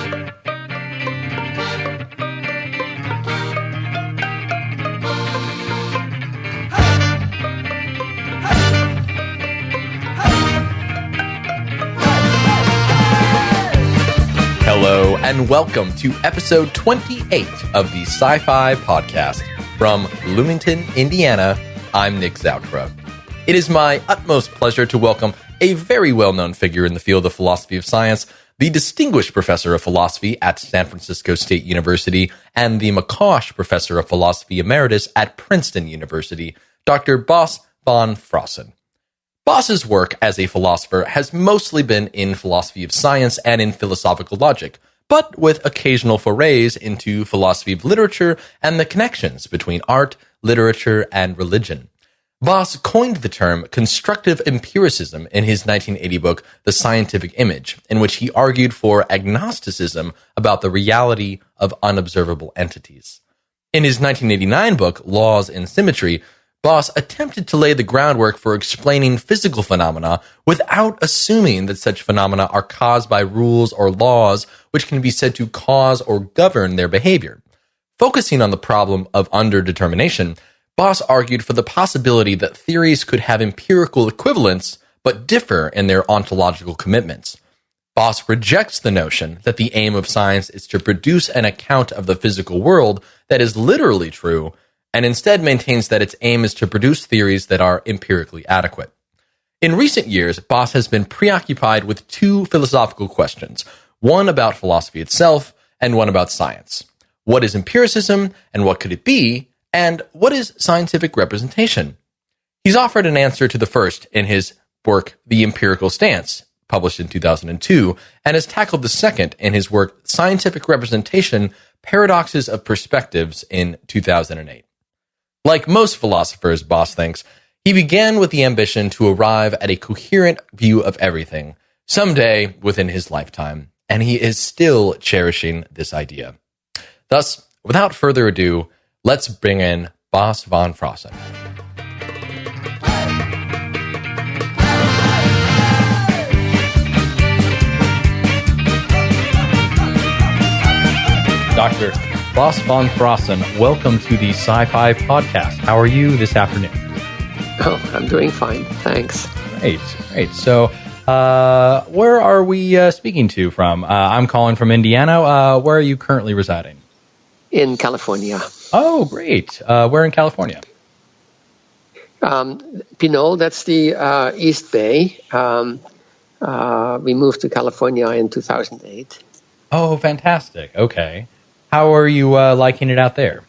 Hello, and welcome to episode 28 of the Sci-Fi Podcast. From Bloomington, Indiana, I'm Nick Zoutra. It is my utmost pleasure to welcome a very well-known figure in the field of philosophy of science, the Distinguished Professor of Philosophy at San Francisco State University and the McCosh Professor of Philosophy Emeritus at Princeton University, Dr. Bas Van Fraassen. Bas's work as a philosopher has mostly been in philosophy of science and in philosophical logic, but with occasional forays into philosophy of literature and the connections between art, literature, and religion. Bas coined the term constructive empiricism in his 1980 book, The Scientific Image, in which he argued for agnosticism about the reality of unobservable entities. In his 1989 book, Laws and Symmetry, Bas attempted to lay the groundwork for explaining physical phenomena without assuming that such phenomena are caused by rules or laws which can be said to cause or govern their behavior. Focusing on the problem of underdetermination, Bas argued for the possibility that theories could have empirical equivalents but differ in their ontological commitments. Bas rejects the notion that the aim of science is to produce an account of the physical world that is literally true, and instead maintains that its aim is to produce theories that are empirically adequate. In recent years, Bas has been preoccupied with two philosophical questions, one about philosophy itself and one about science. What is empiricism, and what could it be, and what is scientific representation? He's offered an answer to the first in his work, The Empirical Stance, published in 2002, and has tackled the second in his work, Scientific Representation, Paradoxes of Perspectives, in 2008. Like most philosophers, Bas thinks, he began with the ambition to arrive at a coherent view of everything, someday within his lifetime, and he is still cherishing this idea. Thus, without further ado, let's bring in Bas Van Fraassen. Dr. Bas Van Fraassen, welcome to the Sci-Fi Podcast. How are you this afternoon? Oh, I'm doing fine. Thanks. Great. So, where are we speaking to from? I'm calling from Indiana. Where are you currently residing? In California. Oh, great. Where in California? Pinole, that's the East Bay. We moved to California in 2008. Oh, fantastic. Okay. How are you liking it out there?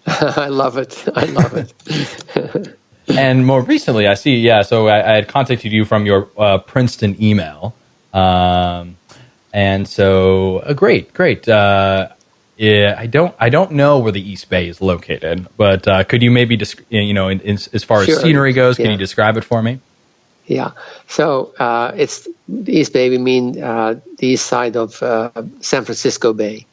I love it. And more recently, I see, so I had contacted you from your Princeton email. And so, great. I don't know where the East Bay is located, but could you maybe, as far as scenery goes, can you describe it for me? Yeah. So it's the East Bay. We mean the east side of San Francisco Bay.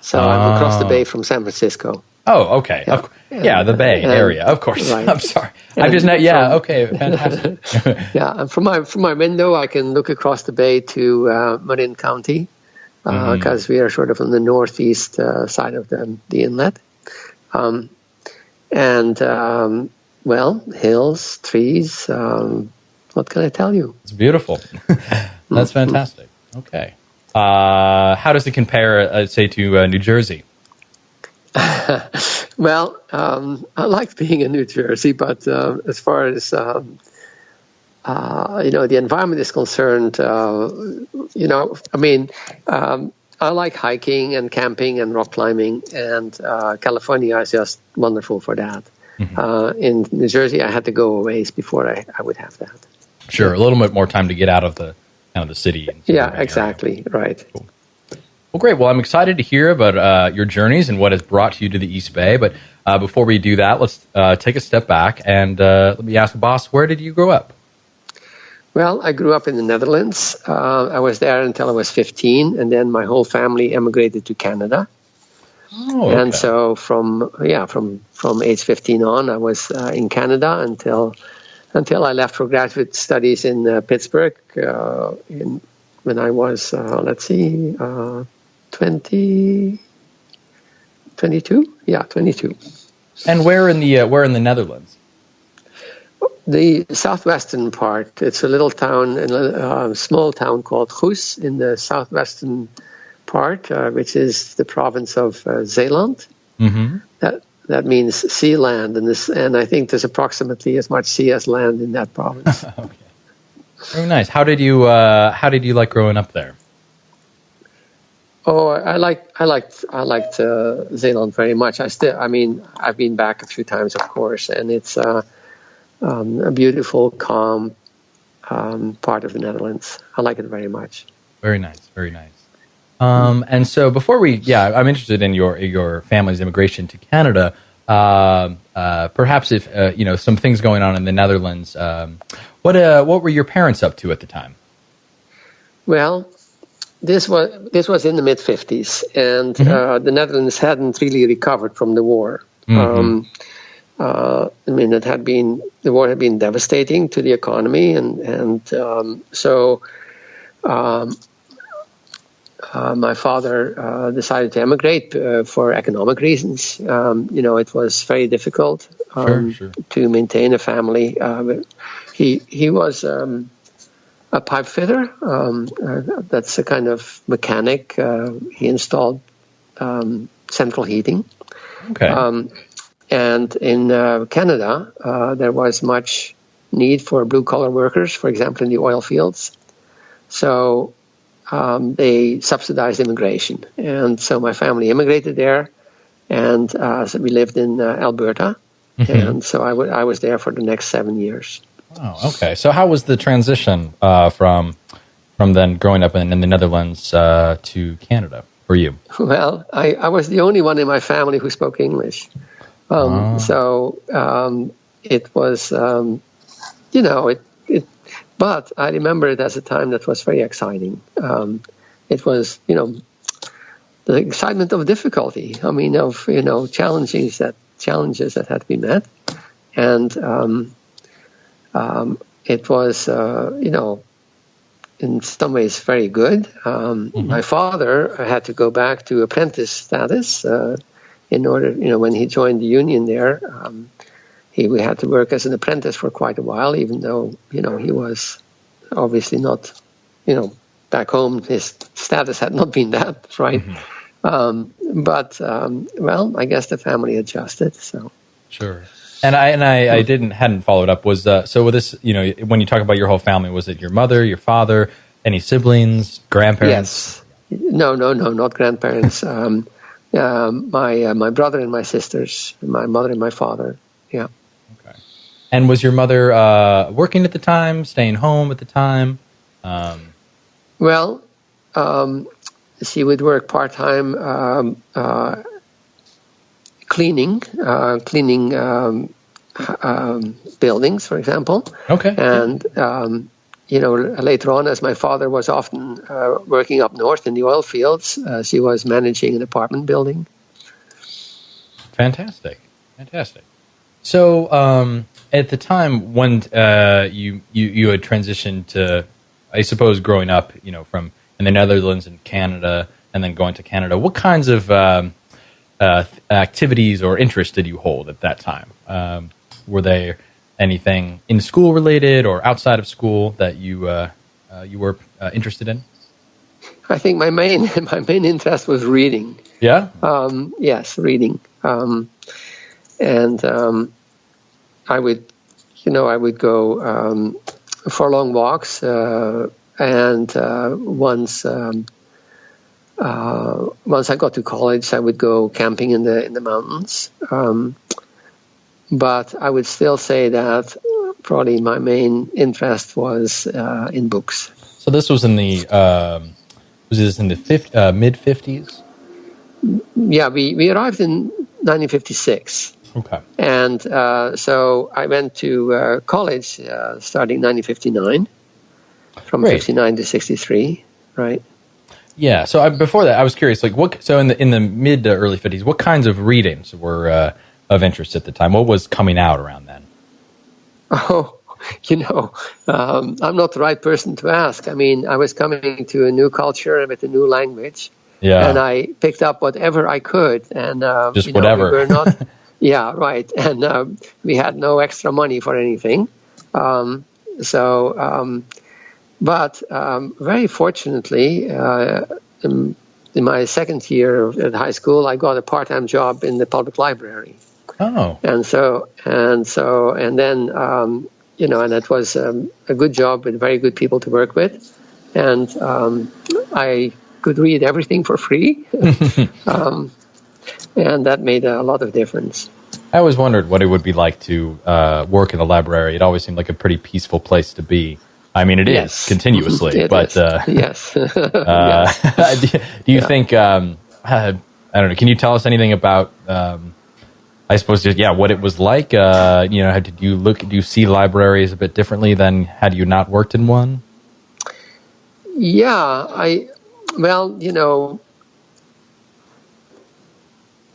So I'm across the bay from San Francisco. Oh, okay. Yeah, the Bay Area, of course. Right. I'm sorry. I'm just not. Yeah. Okay. Fantastic. Yeah, and from my window, I can look across the bay to Marin County because we are sort of on the northeast side of the inlet. Hills, trees. What can I tell you? It's beautiful. That's fantastic. Okay. How does it compare, say, to New Jersey? Well, I like being in New Jersey, but as far as the environment is concerned, I like hiking and camping and rock climbing, and California is just wonderful for that. Mm-hmm. In New Jersey, I had to go a ways before I would have that. Sure, a little bit more time to get out of the city. Yeah, exactly. Area. Right. Cool. Well, great. Well, I'm excited to hear about your journeys and what has brought you to the East Bay. But before we do that, let's take a step back and let me ask Bas, where did you grow up? Well, I grew up in the Netherlands. I was there until I was 15, and then my whole family emigrated to Canada. Oh, okay. And so from age 15 on, I was in Canada until I left for graduate studies in Pittsburgh when I was, 22. Yeah, 22. And where in the Netherlands? The southwestern part. It's a little town, a small town called Goes in the southwestern part, which is the province of Zeeland. Mm-hmm. That means sea land, and I think there's approximately as much sea as land in that province. Okay. Very nice. How did you like growing up there? Oh, I liked Zeeland very much. I've been back a few times, of course, and it's a beautiful, calm part of the Netherlands. I like it very much. Very nice, very nice. And so before I'm interested in your family's immigration to Canada. Perhaps if some things going on in the Netherlands. What were your parents up to at the time? Well, this was in the mid-50s, and the Netherlands hadn't really recovered from the war. Mm-hmm. The war had been devastating to the economy, and so my father decided to emigrate for economic reasons. It was very difficult to maintain a family. He was a pipe fitter. That's a kind of mechanic. He installed central heating. Okay. And in Canada, there was much need for blue-collar workers, for example, in the oil fields. So they subsidized immigration. And so my family immigrated there, and so we lived in Alberta. Mm-hmm. And so I was there for the next 7 years. Oh, okay. So how was the transition from then growing up in the Netherlands to Canada for you? Well, I was the only one in my family who spoke English. So it was, but I remember it as a time that was very exciting. It was, the excitement of difficulty. I mean, of, challenges that had to be met. And it was, in some ways very good. Mm-hmm. My father had to go back to apprentice status in order, when he joined the union there. We had to work as an apprentice for quite a while, even though, he was obviously not, back home, his status had not been that, right? Mm-hmm. But I guess the family adjusted, so. Sure. And I hadn't followed up. Was so with this, when you talk about your whole family, was it your mother, your father, any siblings, grandparents? Yes. No, not grandparents. My brother and my sisters, my mother and my father. Yeah. Okay. And was your mother working at the time, staying home at the time? Well, she would work part-time cleaning buildings, for example. Okay. And, later on, as my father was often working up north in the oil fields, she was managing an apartment building. Fantastic. So, at the time when you had transitioned to, I suppose, growing up, from in the Netherlands and Canada, and then going to Canada, what kinds of activities or interests did you hold at that time? Were there anything in school related or outside of school that you were interested in? I think my main interest was reading. Yeah. Yes, reading. And I would go for long walks, and once I got to college, I would go camping in the mountains. But I would still say that probably my main interest was in books. So this was in the mid-50s? Yeah, we arrived in 1956. Okay. And so I went to college starting 1959, from Great. 59 to 63, right? Yeah. So before that, I was curious, so in the mid to early 50s, what kinds of readings were of interest at the time? What was coming out around then? Oh, I'm not the right person to ask. I mean, I was coming to a new culture with a new language. Yeah. And I picked up whatever I could, and just whatever. We were not, yeah, right. And we had no extra money for anything. But very fortunately, in my second year at high school, I got a part-time job in the public library. Oh. And then and it was a good job with very good people to work with, and I could read everything for free, and that made a lot of difference. I always wondered what it would be like to work in the library. It always seemed like a pretty peaceful place to be. I mean, it is continuously, yes. Yes. Do you think? I don't know. Can you tell us anything about? I suppose, what it was like. Did you see libraries a bit differently than had you not worked in one? Yeah,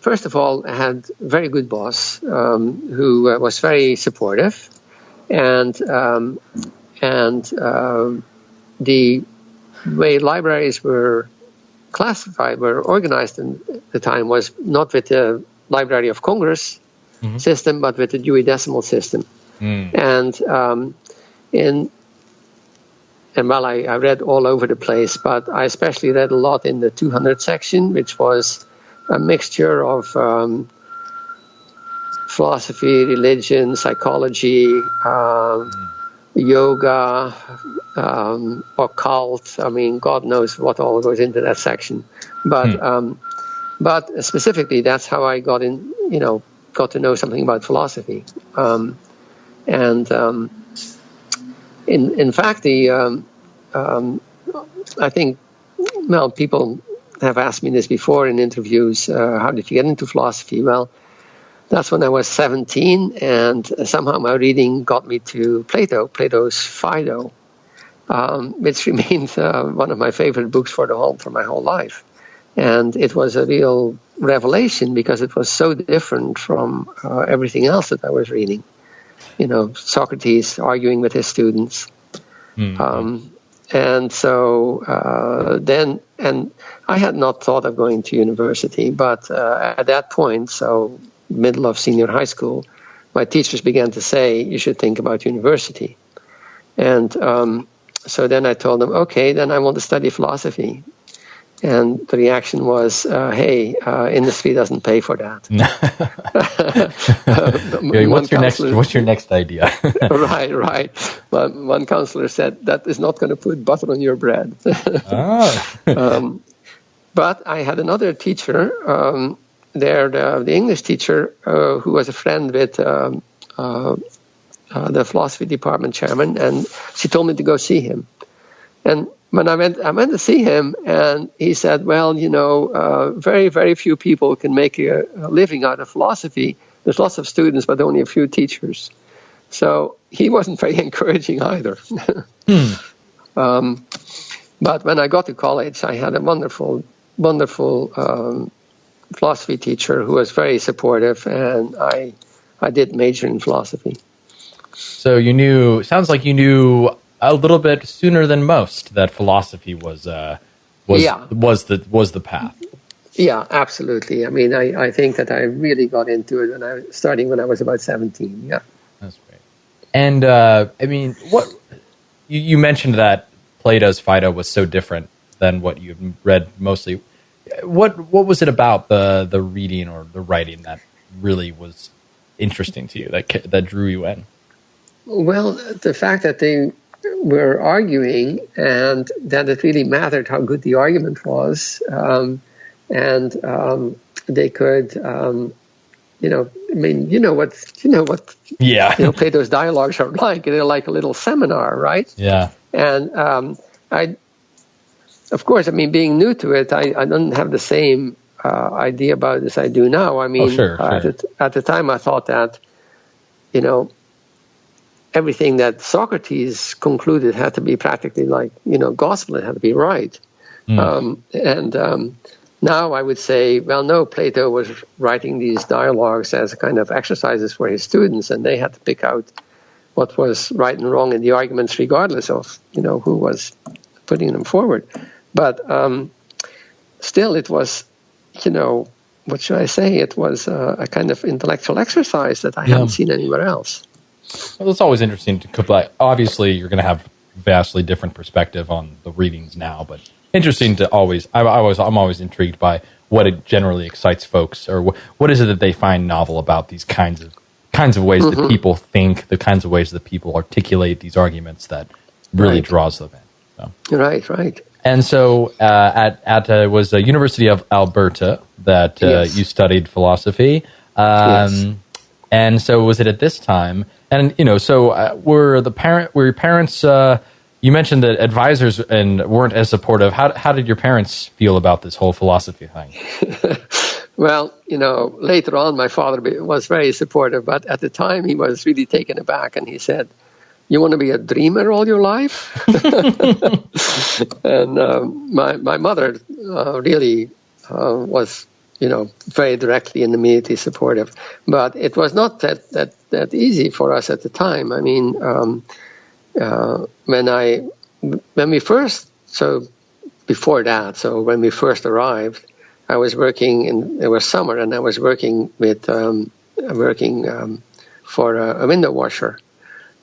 first of all, I had a very good boss who was very supportive, and the way libraries were organized in the time was not with the Library of Congress system, but with the Dewey Decimal System. And I read all over the place, but I especially read a lot in the 200 section, which was a mixture of philosophy, religion, psychology, yoga, occult. I mean, God knows what all goes into that section. But specifically, that's how I got to know something about philosophy. In fact, I think, people have asked me this before in interviews, how did you get into philosophy? Well, that's when I was 17, and somehow my reading got me to Plato's Phaedo, which remains one of my favorite books for my whole life. And it was a real revelation because it was so different from everything else that I was reading. Socrates arguing with his students. And I had not thought of going to university, but at that point, so middle of senior high school, my teachers began to say, you should think about university. And so then I told them, okay, then I want to study philosophy. And the reaction was, hey, industry doesn't pay for that. What's your next idea? Right. One counselor said, that is not going to put butter on your bread. But I had another teacher the English teacher, who was a friend with the philosophy department chairman, and she told me to go see him. And when I went to see him, and he said, well, very, very few people can make a living out of philosophy. There's lots of students, but only a few teachers. So he wasn't very encouraging either. But when I got to college, I had a wonderful philosophy teacher who was very supportive, and I did major in philosophy. So sounds like you knew a little bit sooner than most that philosophy was the path. Yeah, absolutely. I mean, I think that I really got into it starting when I was about 17. Yeah, that's great. And I mean, what you mentioned that Plato's Phaedo was so different than what you read mostly. What was it about the reading or the writing that really was interesting to you, that drew you in? Well, the fact that they were arguing and that it really mattered how good the argument was, and they could, Plato's dialogues are like. They're like a little seminar, right? Yeah. And of course, I mean, being new to it, I don't have the same idea about it as I do now. I mean, sure. At the time, I thought that, everything that Socrates concluded had to be practically like, gospel. It had to be right. Now I would say, well, no, Plato was writing these dialogues as a kind of exercises for his students, and they had to pick out what was right and wrong in the arguments, regardless of, who was putting them forward. But still it was, what should I say? It was a kind of intellectual exercise that I haven't seen anywhere else. Well, it's always interesting to compare. Obviously, you're going to have vastly different perspective on the readings now, but interesting to always. I'm always intrigued by what it generally excites folks, or what is it that they find novel about these kinds of ways that people think, the kinds of ways that people articulate these arguments that really draws them in. So. Right. And so at was the University of Alberta that you studied philosophy. Yes. And so was it at this time? And were your parents? You mentioned that advisors weren't as supportive. How did your parents feel about this whole philosophy thing? Well, later on, my father was very supportive, but at the time he was really taken aback, and he said, "You want to be a dreamer all your life?" And my mother really was, very directly and immediately supportive. But it was not that easy for us at the time. I mean, when we first arrived, I was working it was summer, and I was working for a window washer.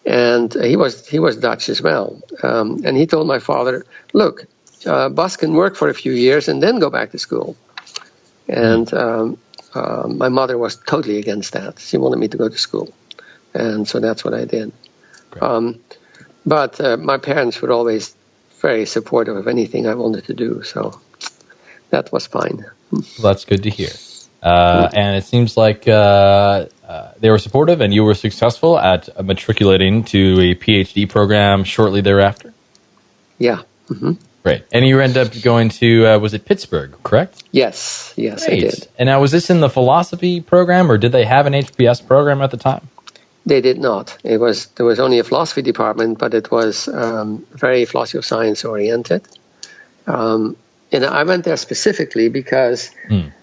And he was Dutch as well. And he told my father, "Look, Bas can work for a few years and then go back to school." And my mother was totally against that. She wanted me to go to school. And so that's what I did. But my parents were always very supportive of anything I wanted to do. So that was fine. Well, that's good to hear. And it seems like they were supportive, and you were successful at matriculating to a PhD program shortly thereafter? Yeah. Mm-hmm. Great. And you ended up going to, was it Pittsburgh, correct? Yes, Great. I did. And now, was this in the philosophy program, or did they have an HPS program at the time? They did not. There was only a philosophy department, but it was very philosophy of science oriented. And I went there specifically because in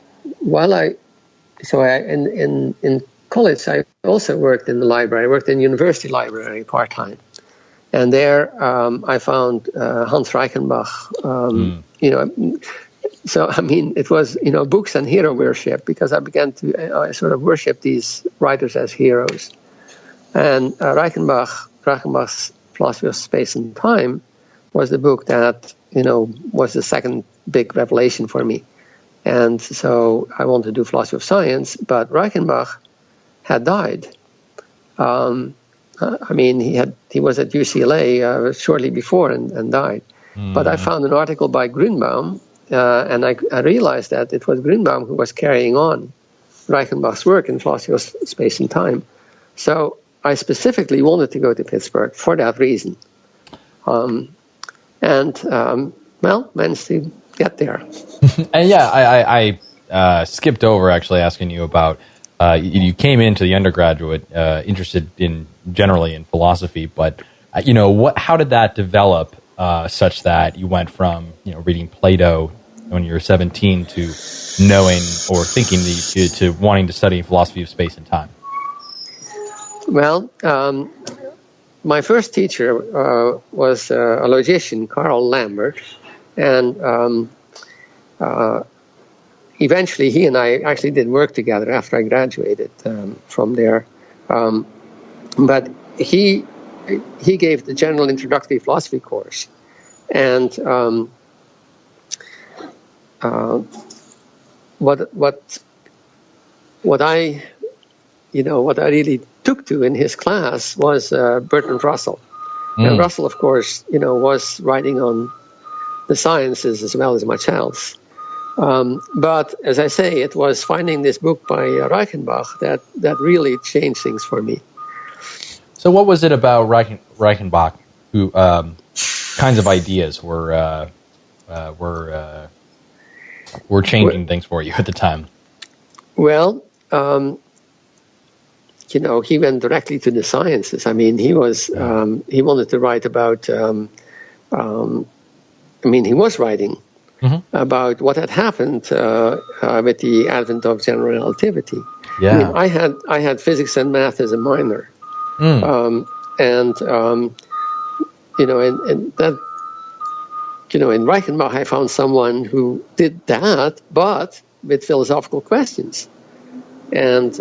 college I also worked in the library. I worked in the university library part-time. And there I found Hans Reichenbach, So, I mean, it was, books and hero worship, because I began to sort of worship these writers as heroes. And Reichenbach's Philosophy of Space and Time was the book that, was the second big revelation for me. And so I wanted to do philosophy of science, but Reichenbach had died. He was at UCLA shortly before and died. But I found an article by Grünbaum, and I realized that it was Grünbaum who was carrying on Reichenbach's work in philosophy of space and time. So I specifically wanted to go to Pittsburgh for that reason. Managed to get there. And I skipped over actually asking you about, you came into the undergraduate interested generally in philosophy, but how did that develop such that you went from reading Plato when you were 17 to knowing or thinking to wanting to study philosophy of space and time? Well, my first teacher was a logician, Karl Lambert, and eventually he and I actually did work together after I graduated from there. But he gave the general introductory philosophy course, and what I really took to in his class was Bertrand Russell. And Russell, of course, was writing on the sciences as well as much else. But as I say, it was finding this book by Reichenbach that really changed things for me. So what was it about Reichenbach who kinds of ideas were changing things for you at the time? Well, he went directly to the sciences. I mean, he wanted to write about, he was writing about what had happened with the advent of general relativity. Yeah. I had physics and math as a minor. And that in Reichenbach, I found someone who did that, but with philosophical questions. And,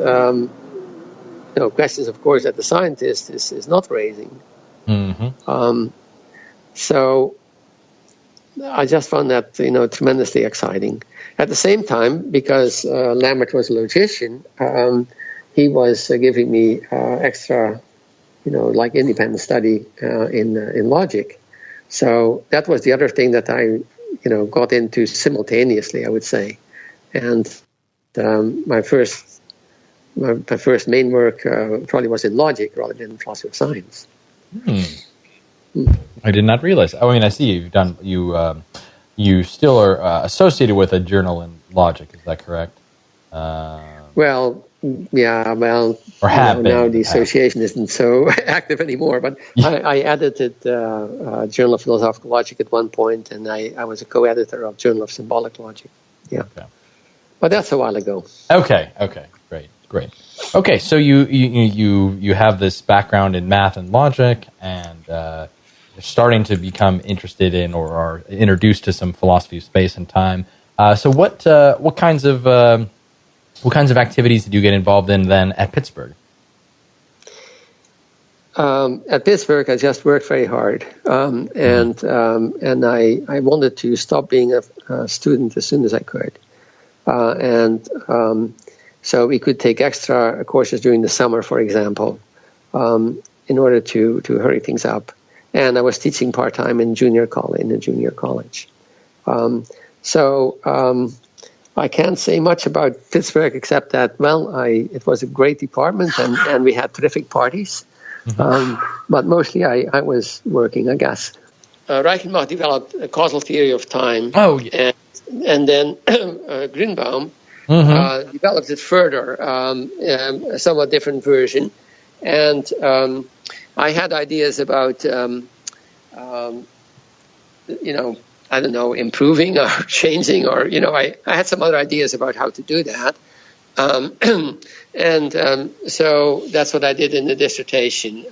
questions, of course, that the scientist is not raising. Mm-hmm. So I just found that, tremendously exciting. At the same time, because Lambert was a logician, he was giving me extra, like independent study in logic. So that was the other thing that I, got into simultaneously, I would say. And my first main work probably was in logic rather than philosophy of science. I did not realize. I mean, I see you've done you still are associated with a journal in logic. Is that correct? Well, yeah. Well, or have been, now the association isn't so active anymore. But I edited Journal of Philosophical Logic at one point, and I was a co-editor of Journal of Symbolic Logic. Yeah. Okay. But that's a while ago. Okay. Great. Okay, so you have this background in math and logic, and you're starting to become interested in or are introduced to some philosophy of space and time. So what kinds of activities did you get involved in then at Pittsburgh? At Pittsburgh, I just worked very hard, and I wanted to stop being a student as soon as I could, so we could take extra courses during the summer, for example, in order to hurry things up. And I was teaching part-time in a junior college. I can't say much about Pittsburgh except that, it was a great department and we had terrific parties. But mostly I was working, I guess. Reichenbach developed a causal theory of time. Oh, yeah. And then Grünbaum developed it further, a somewhat different version. And I had ideas about, I don't know, improving or changing, or, I had some other ideas about how to do that. So that's what I did in the dissertation.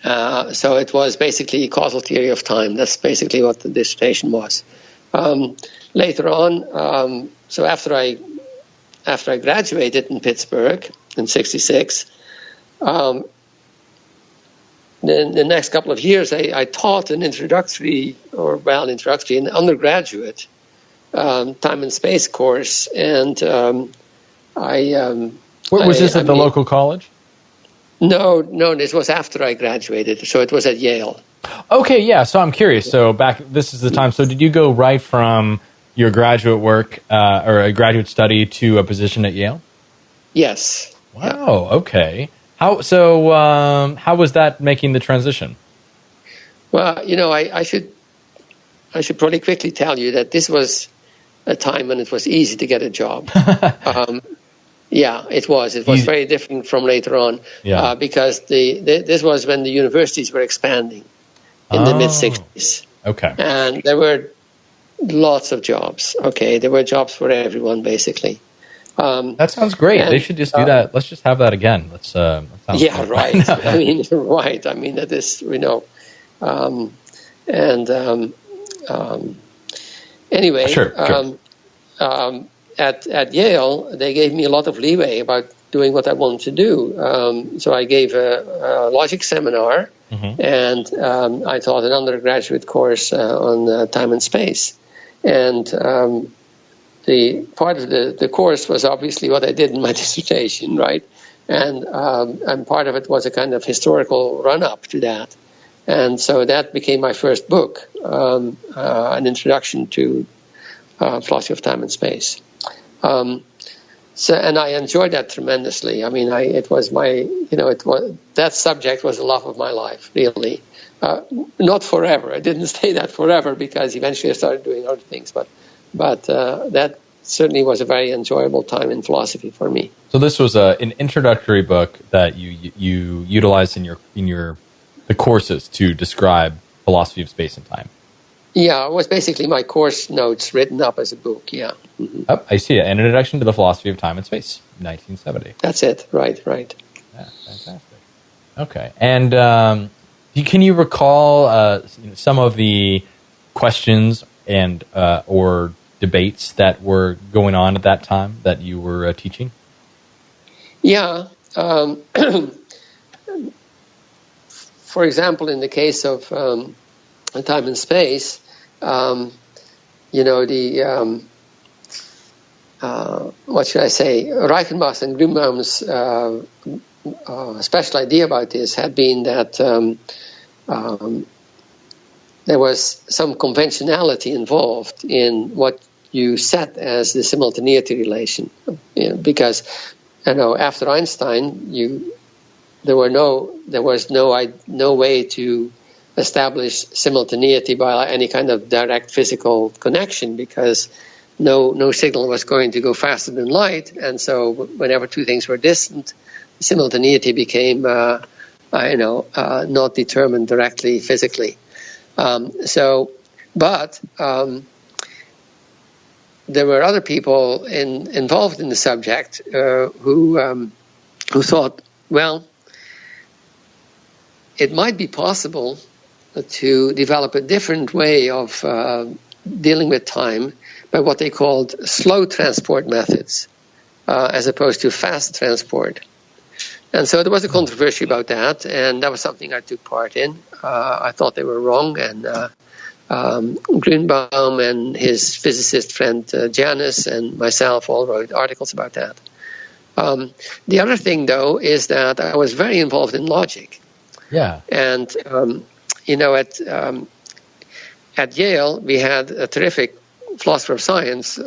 So it was basically causal theory of time. That's basically what the dissertation was. Later on, so after I graduated in Pittsburgh in '66, the next couple of years I taught an undergraduate time and space course, and was this at the local college? No, this was after I graduated, so it was at Yale. Okay, yeah, so I'm curious. So this is the time, so did you go right from your graduate work or a graduate study to a position at Yale? Yes. Wow, okay. How was that making the transition? Well, I should probably quickly tell you that this was a time when it was easy to get a job. Yeah, it was. It was very different from later on, because this was when the universities were expanding in the mid-'60s. Okay. And there were lots of jobs. Okay, there were jobs for everyone, basically. That sounds great. They should just do that. Let's just have that again. Let's. Right. I mean, right. I mean, that is, anyway. Sure. At Yale, they gave me a lot of leeway about doing what I wanted to do. So I gave a logic seminar, and I taught an undergraduate course on time and space. And the part of the course was obviously what I did in my dissertation, right? And part of it was a kind of historical run-up to that. And so that became my first book, an introduction to philosophy of time and space. And I enjoyed that tremendously. I mean, that subject was the love of my life, really. Not forever. I didn't stay that forever because eventually I started doing other things. But that certainly was a very enjoyable time in philosophy for me. So this was an introductory book that you utilized in the courses to describe philosophy of space and time. Yeah, it was basically my course notes written up as a book, yeah. Mm-hmm. Oh, I see it. An Introduction to the Philosophy of Time and Space, 1970. That's it, right. Yeah, fantastic. Okay. And Can you recall some of the questions and or debates that were going on at that time that you were teaching? Yeah. For example, in the case of time and space, what should I say? Reichenbach's and Grünbaum's special idea about this had been that there was some conventionality involved in what you set as the simultaneity relation, because after Einstein, there was no way to establish simultaneity by any kind of direct physical connection, because no signal was going to go faster than light, and so whenever two things were distant, simultaneity became not determined directly physically. But there were other people involved in the subject who thought, well, it might be possible to develop a different way of dealing with time by what they called slow transport methods, as opposed to fast transport. And so there was a controversy about that, and that was something I took part in. I thought they were wrong, and Grünbaum and his physicist friend Janus and myself all wrote articles about that. The other thing, though, is that I was very involved in logic. Yeah. And, at Yale, we had a terrific philosopher of science,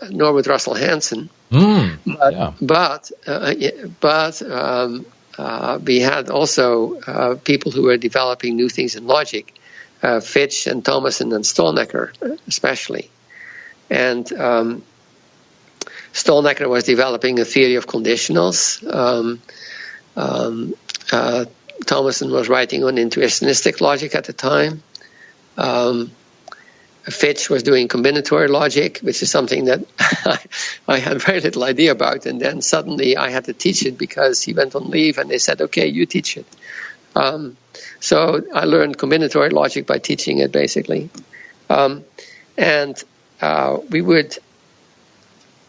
Norwood Russell Hansen. But we had also people who were developing new things in logic, Fitch and Thomason and Stalnaker especially. And Stalnaker was developing a theory of conditionals. Thomason was writing on intuitionistic logic at the time. Fitch was doing combinatory logic, which is something that I had very little idea about. And then suddenly I had to teach it because he went on leave and they said, okay, you teach it. So I learned combinatory logic by teaching it, basically. And we would,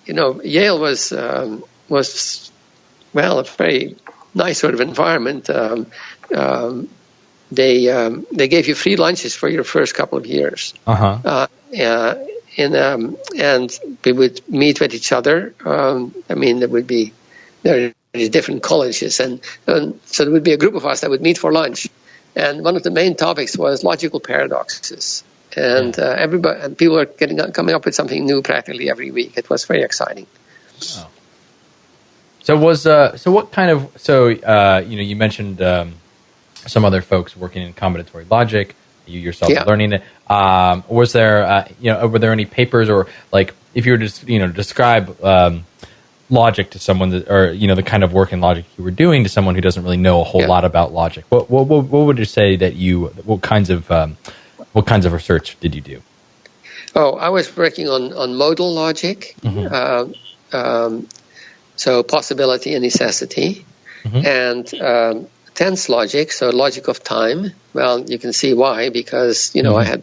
Yale was a very nice sort of environment. They gave you free lunches for your first couple of years. And we would meet with each other. There are different colleges, and so there would be a group of us that would meet for lunch. And one of the main topics was logical paradoxes. And people were coming up with something new practically every week. It was very exciting. Oh. So what kind of you mentioned some other folks working in combinatory logic. You yourself learning it. Was there were there any papers, or like if you were to describe logic to someone or the kind of work in logic you were doing to someone who doesn't really know a whole lot about logic? What would you say that what kinds of research did you do? Oh, I was working on modal logic. Mm-hmm. So possibility and necessity, mm-hmm. and tense logic, so logic of time. Well, you can see why, because mm-hmm.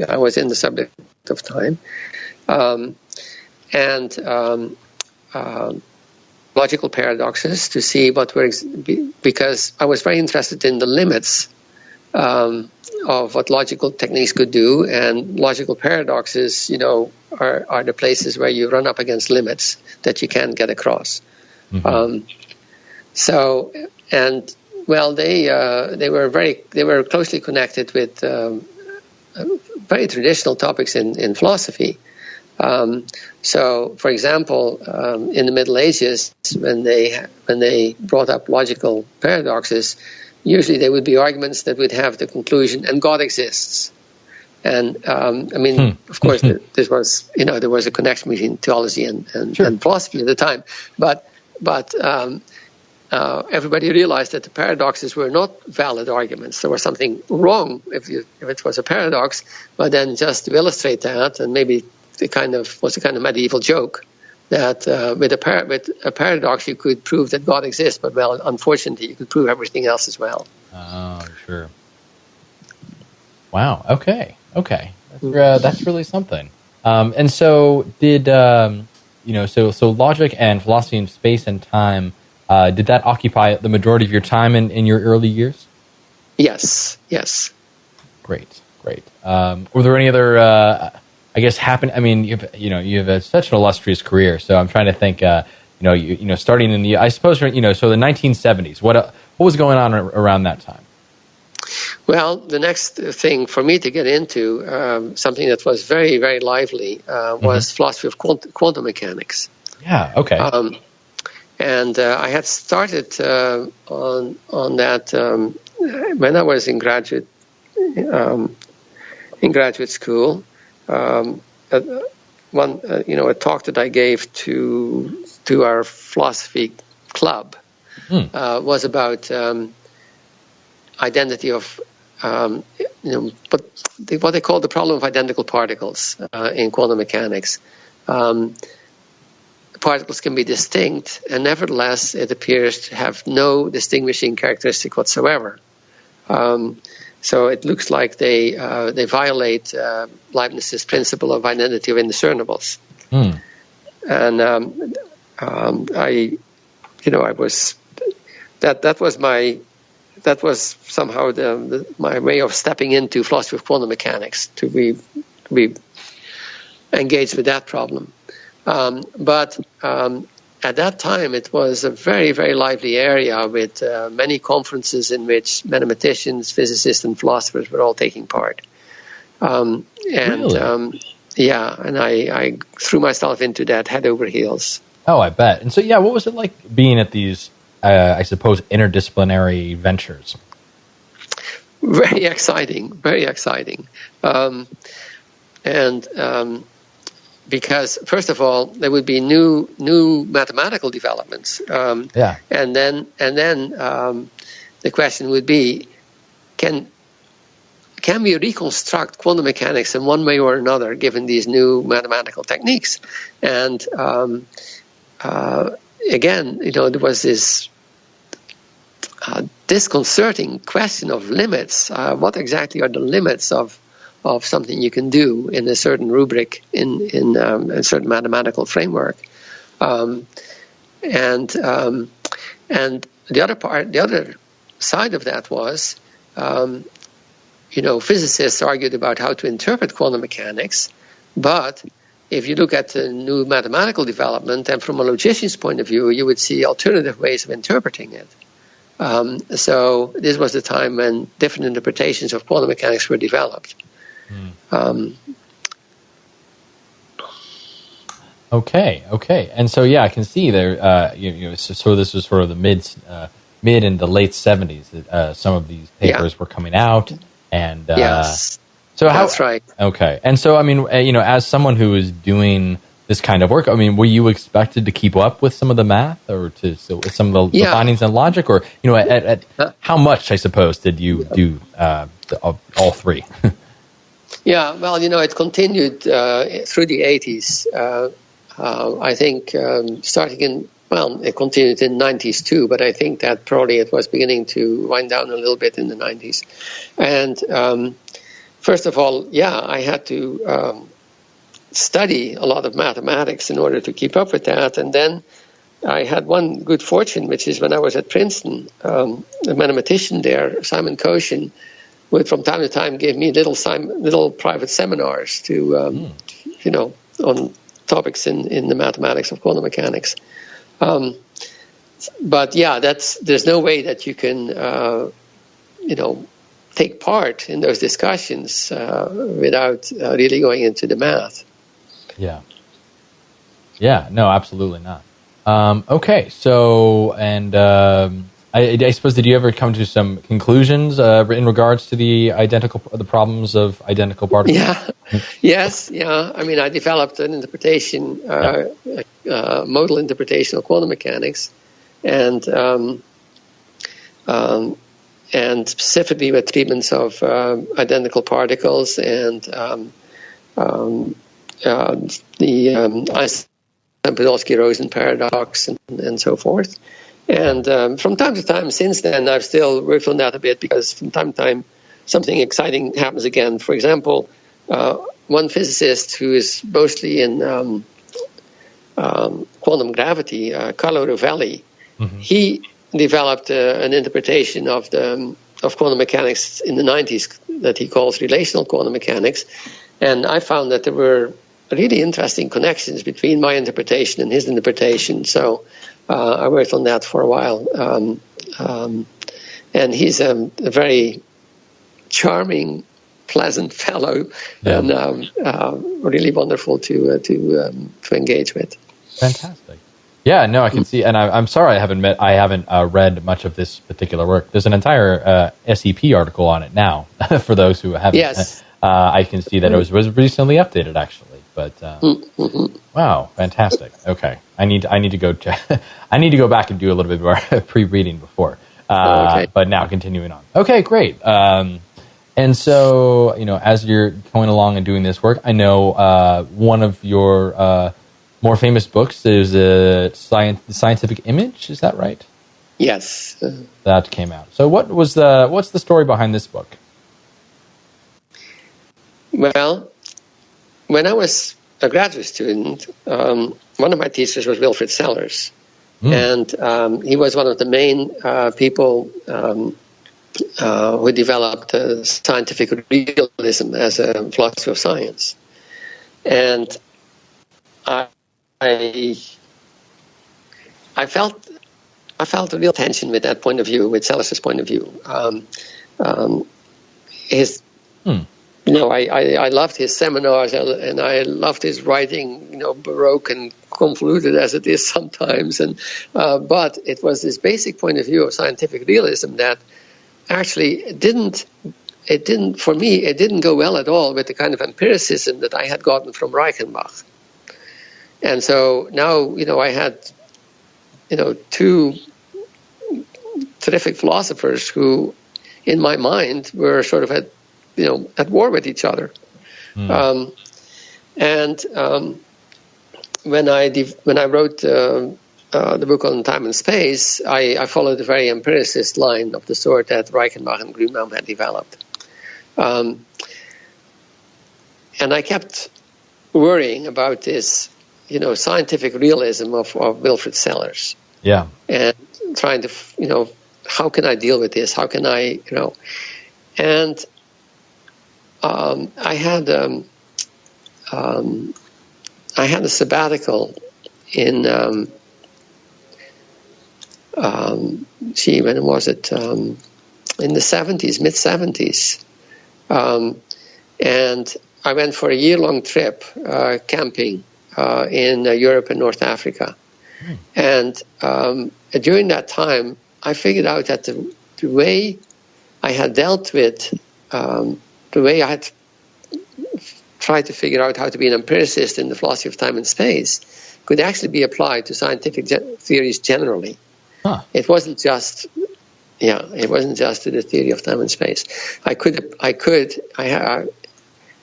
I was in the subject of time, and logical paradoxes to see what were because I was very interested in the limits of what logical techniques could do, and logical paradoxes, are the places where you run up against limits that you can't get across. Mm-hmm. They were closely connected with very traditional topics in philosophy. So, for example, in the Middle Ages, when they brought up logical paradoxes, usually they would be arguments that would have the conclusion, and God exists. And of course, there was a connection between theology and philosophy at the time, but everybody realized that the paradoxes were not valid arguments. There was something wrong if it was a paradox. But then, just to illustrate that, and maybe was a kind of medieval joke that with a paradox you could prove that God exists, but unfortunately you could prove everything else as well. Oh, sure. Wow. Okay. That's really something. And so did so logic and philosophy in space and time, did that occupy the majority of your time in your early years? Yes. Great. Were there any other I guess I mean, you've had such an illustrious career, so I'm trying to think starting in the, I suppose, so the 1970s, what was going on around that time? Well, the next thing for me to get into, something that was very, very lively, was philosophy of quantum mechanics. Yeah. Okay. And I had started on that when I was in graduate school. A talk that I gave to our philosophy club was about identity of what they call the problem of identical particles in quantum mechanics. Particles can be distinct, and nevertheless, it appears to have no distinguishing characteristic whatsoever. So it looks like they violate Leibniz's principle of identity of indiscernibles. And that was somehow my way of stepping into philosophy of quantum mechanics, to be engaged with that problem. But at that time, it was a very, very lively area with many conferences in which mathematicians, physicists, and philosophers were all taking part. Really? And I threw myself into that head over heels. Oh, I bet. And so, what was it like being at these, I suppose, interdisciplinary ventures? Very exciting. Because first of all, there would be new mathematical developments, and then the question would be, can we reconstruct quantum mechanics in one way or another given these new mathematical techniques? And again, there was this disconcerting question of limits. What exactly are the limits of something you can do in a certain rubric, in a certain mathematical framework? And the other side of that was, physicists argued about how to interpret quantum mechanics, but if you look at the new mathematical development, and from a logician's point of view, you would see alternative ways of interpreting it. So this was the time when different interpretations of quantum mechanics were developed. Okay. And so, I can see there, so this was sort of the mid and the late 70s that some of these papers were coming out. And yes, so that's right. Okay. And so, I mean, as someone who is doing this kind of work, I mean, were you expected to keep up with some of the math, or with some of the findings in logic, or at how much, I suppose, did you do all three? Yeah, well, it continued through the 80s. I think it continued in the 90s too, but I think that probably it was beginning to wind down a little bit in the 90s. And first of all, I had to study a lot of mathematics in order to keep up with that. And then I had one good fortune, which is when I was at Princeton, a mathematician there, Simon Koshin, would from time to time give me little private seminars to, on topics in the mathematics of quantum mechanics. But there's no way that you can, take part in those discussions without really going into the math. Yeah, no, absolutely not. Okay, so, and I suppose, did you ever come to some conclusions in regards to the problems of identical particles? Yes. I mean, I developed an interpretation, modal interpretation of quantum mechanics, and specifically with treatments of identical particles and the Einstein-Podolsky-Rosen paradox and so forth. And from time to time since then, I've still worked on that a bit, because from time to time something exciting happens again. For example, one physicist who is mostly in quantum gravity, Carlo Rovelli, he developed an interpretation of quantum mechanics in the 90s that he calls relational quantum mechanics. And I found that there were really interesting connections between my interpretation and his interpretation. So I worked on that for a while. And he's a very charming, pleasant fellow, and really wonderful to engage with. Fantastic. Yeah, no, I can see, and I'm sorry I haven't read much of this particular work. There's an entire SEP article on it now for those who haven't. Yes. I can see that it was recently updated, actually. But wow, fantastic. Okay, I need to go I need to go back and do a little bit more pre-reading before. Okay. But now continuing on. Okay, great. And so, as you're going along and doing this work, I know one of your more famous books is The Scientific Image. Is that right? Yes. That came out. So what's the story behind this book? Well, when I was a graduate student, one of my teachers was Wilfrid Sellers. And he was one of the main people who developed scientific realism as a philosophy of science. And I felt a real tension with that point of view, with Sellers' point of view. I loved his seminars, and I loved his writing, Baroque and convoluted as it is sometimes. But it was this basic point of view of scientific realism that actually it didn't go well at all with the kind of empiricism that I had gotten from Reichenbach. And so now, I had, two terrific philosophers who, in my mind, were sort of at war with each other. When I wrote the book on time and space, I followed a very empiricist line of the sort that Reichenbach and Grünbaum had developed. And I kept worrying about this, scientific realism of Wilfrid Sellers. Yeah. And trying to, how can I deal with this? How can I, and I had a sabbatical in when was it? In the 70s, mid-70s. And I went for a year-long trip camping in Europe and North Africa. And during that time, I figured out that the way I had dealt with, the way I had tried to figure out how to be an empiricist in the philosophy of time and space could actually be applied to scientific theories generally. Huh. It wasn't just to the theory of time and space.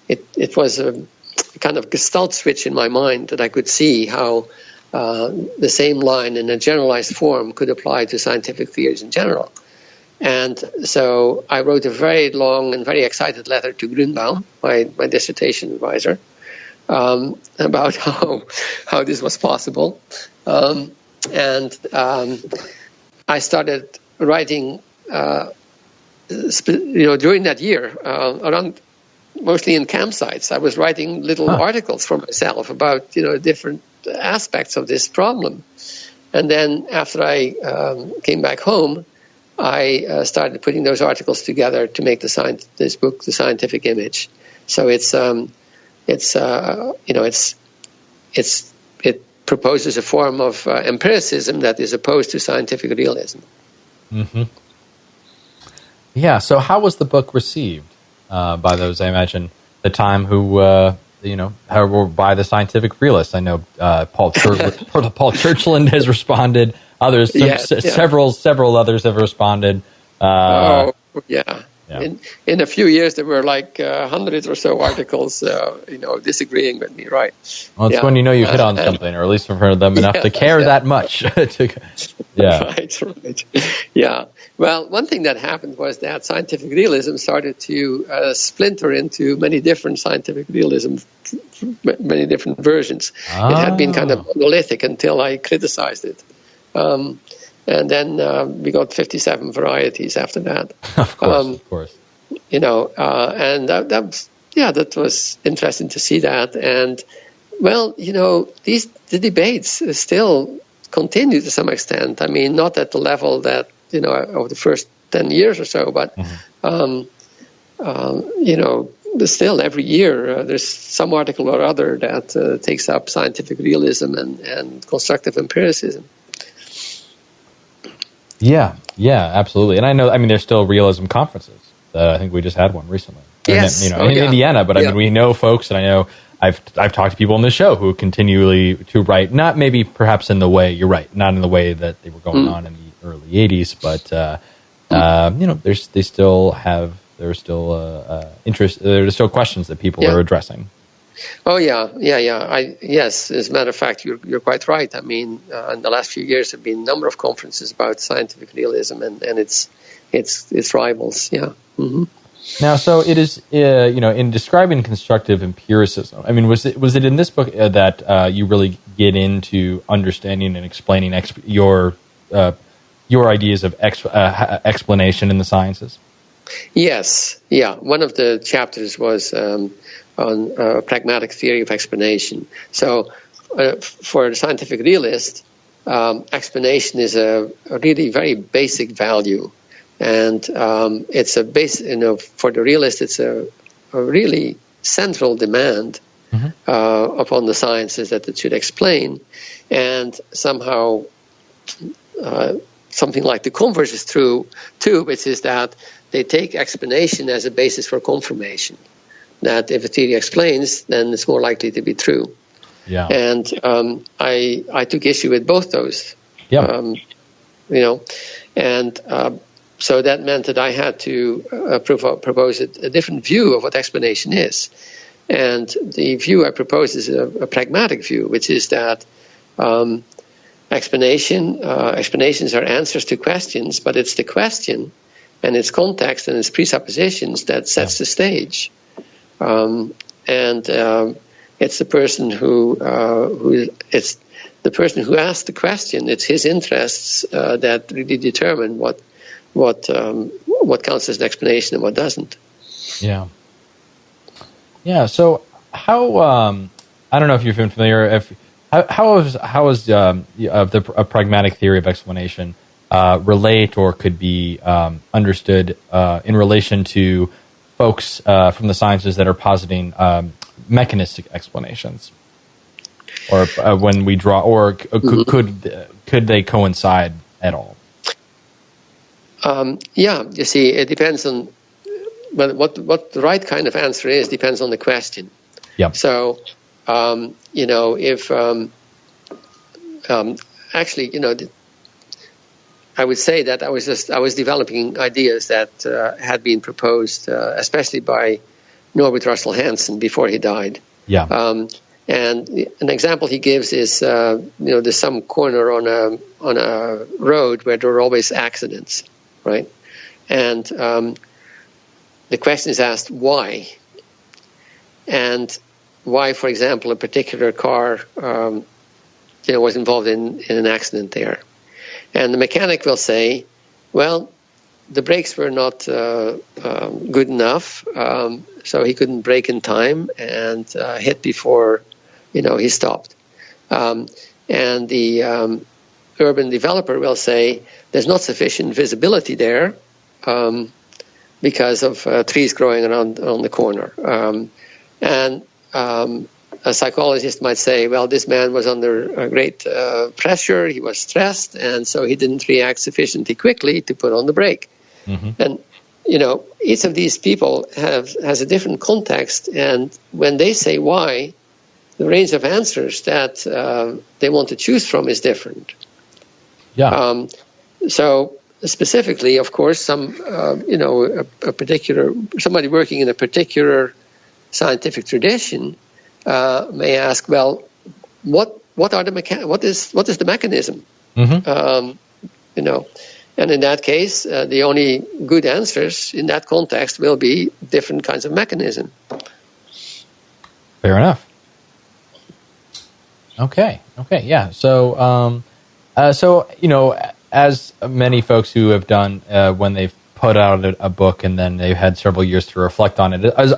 It was a kind of gestalt switch in my mind that I could see how the same line in a generalized form could apply to scientific theories in general. And so I wrote a very long and very excited letter to Grünbaum, my dissertation advisor, about how this was possible. And I started writing, during that year, around mostly in campsites. I was writing little articles for myself about, different aspects of this problem. And then after I came back home, I started putting those articles together to make this book, The Scientific Image. So it proposes a form of empiricism that is opposed to scientific realism. Mm-hmm. Yeah. So how was the book received by those? I imagine the time who were by the scientific realists. I know Paul Churchland has responded. Others, several others have responded. Yeah. In a few years, there were like hundreds or so articles, disagreeing with me. Right. Well, it's when you've hit on something, or at least for them enough to care that much. Yeah. Right. Yeah. Well, one thing that happened was that scientific realism started to splinter into many different scientific realism, many different versions. It had been kind of monolithic until I criticized it. And then we got 57 varieties after that. Of course. And that was interesting to see that. And, well, the debates still continue to some extent. I mean, not at the level that, of the first 10 years or so, but, still every year there's some article or other that takes up scientific realism and constructive empiricism. Yeah, absolutely. And I know, there's still realism conferences. I think we just had one recently. Yes. In Indiana, but we know folks, and I know I've talked to people on the show who continually to write, not maybe perhaps in the way, you're right, not in the way that they were going on in the early 80s, but, there's still interest, there's still questions that people are addressing. Oh, yeah. Yes, as a matter of fact, you're quite right. I mean, in the last few years, there have been a number of conferences about scientific realism and its rivals, yeah. Mm-hmm. Now, so it is, in describing constructive empiricism, was it in this book that you really get into understanding and explaining your ideas of explanation in the sciences? Yes, yeah. One of the chapters was on pragmatic theory of explanation. So, for the scientific realist, explanation is a really very basic value. And it's a base, for the realist, it's a really central demand upon the sciences that it should explain. And somehow something like the converse is true too, which is that they take explanation as a basis for confirmation. That if a theory explains, then it's more likely to be true. Yeah. And I took issue with both those. Yeah. So that meant that I had to propose a different view of what explanation is. And the view I propose is a pragmatic view, which is that explanations are answers to questions, but it's the question and its context and its presuppositions that sets the stage. It's the person who asked the question. It's his interests that really determine what counts as an explanation and what doesn't. Yeah. So how I don't know if you've been familiar. How is a pragmatic theory of explanation relate or could be understood in relation to folks from the sciences that are positing mechanistic explanations, or when we draw, or could they coincide at all? You see, it depends on what the right kind of answer is. Depends on the question. Yeah. So, if I would say that I was developing ideas that had been proposed, especially by Norbert Russell Hansen before he died. Yeah. And an example he gives is, there's some corner on a road where there are always accidents, right? And the question is asked, why? And why, for example, a particular car, was involved in an accident there. And the mechanic will say, well, the brakes were not good enough, so he couldn't brake in time and hit before, he stopped. And the urban developer will say, there's not sufficient visibility there because of trees growing around on the corner. A psychologist might say, well, this man was under a great pressure, he was stressed, and so he didn't react sufficiently quickly to put on the brake. Mm-hmm. And, each of these people has a different context, and when they say why, the range of answers that they want to choose from is different. Yeah. So specifically, of course, somebody working in a particular scientific tradition may ask, well, what is the mechanism? Mm-hmm. And in that case, the only good answers in that context will be different kinds of mechanism. Fair enough. Okay, yeah. So, as many folks who have done when they've put out a book and then they've had several years to reflect on it, is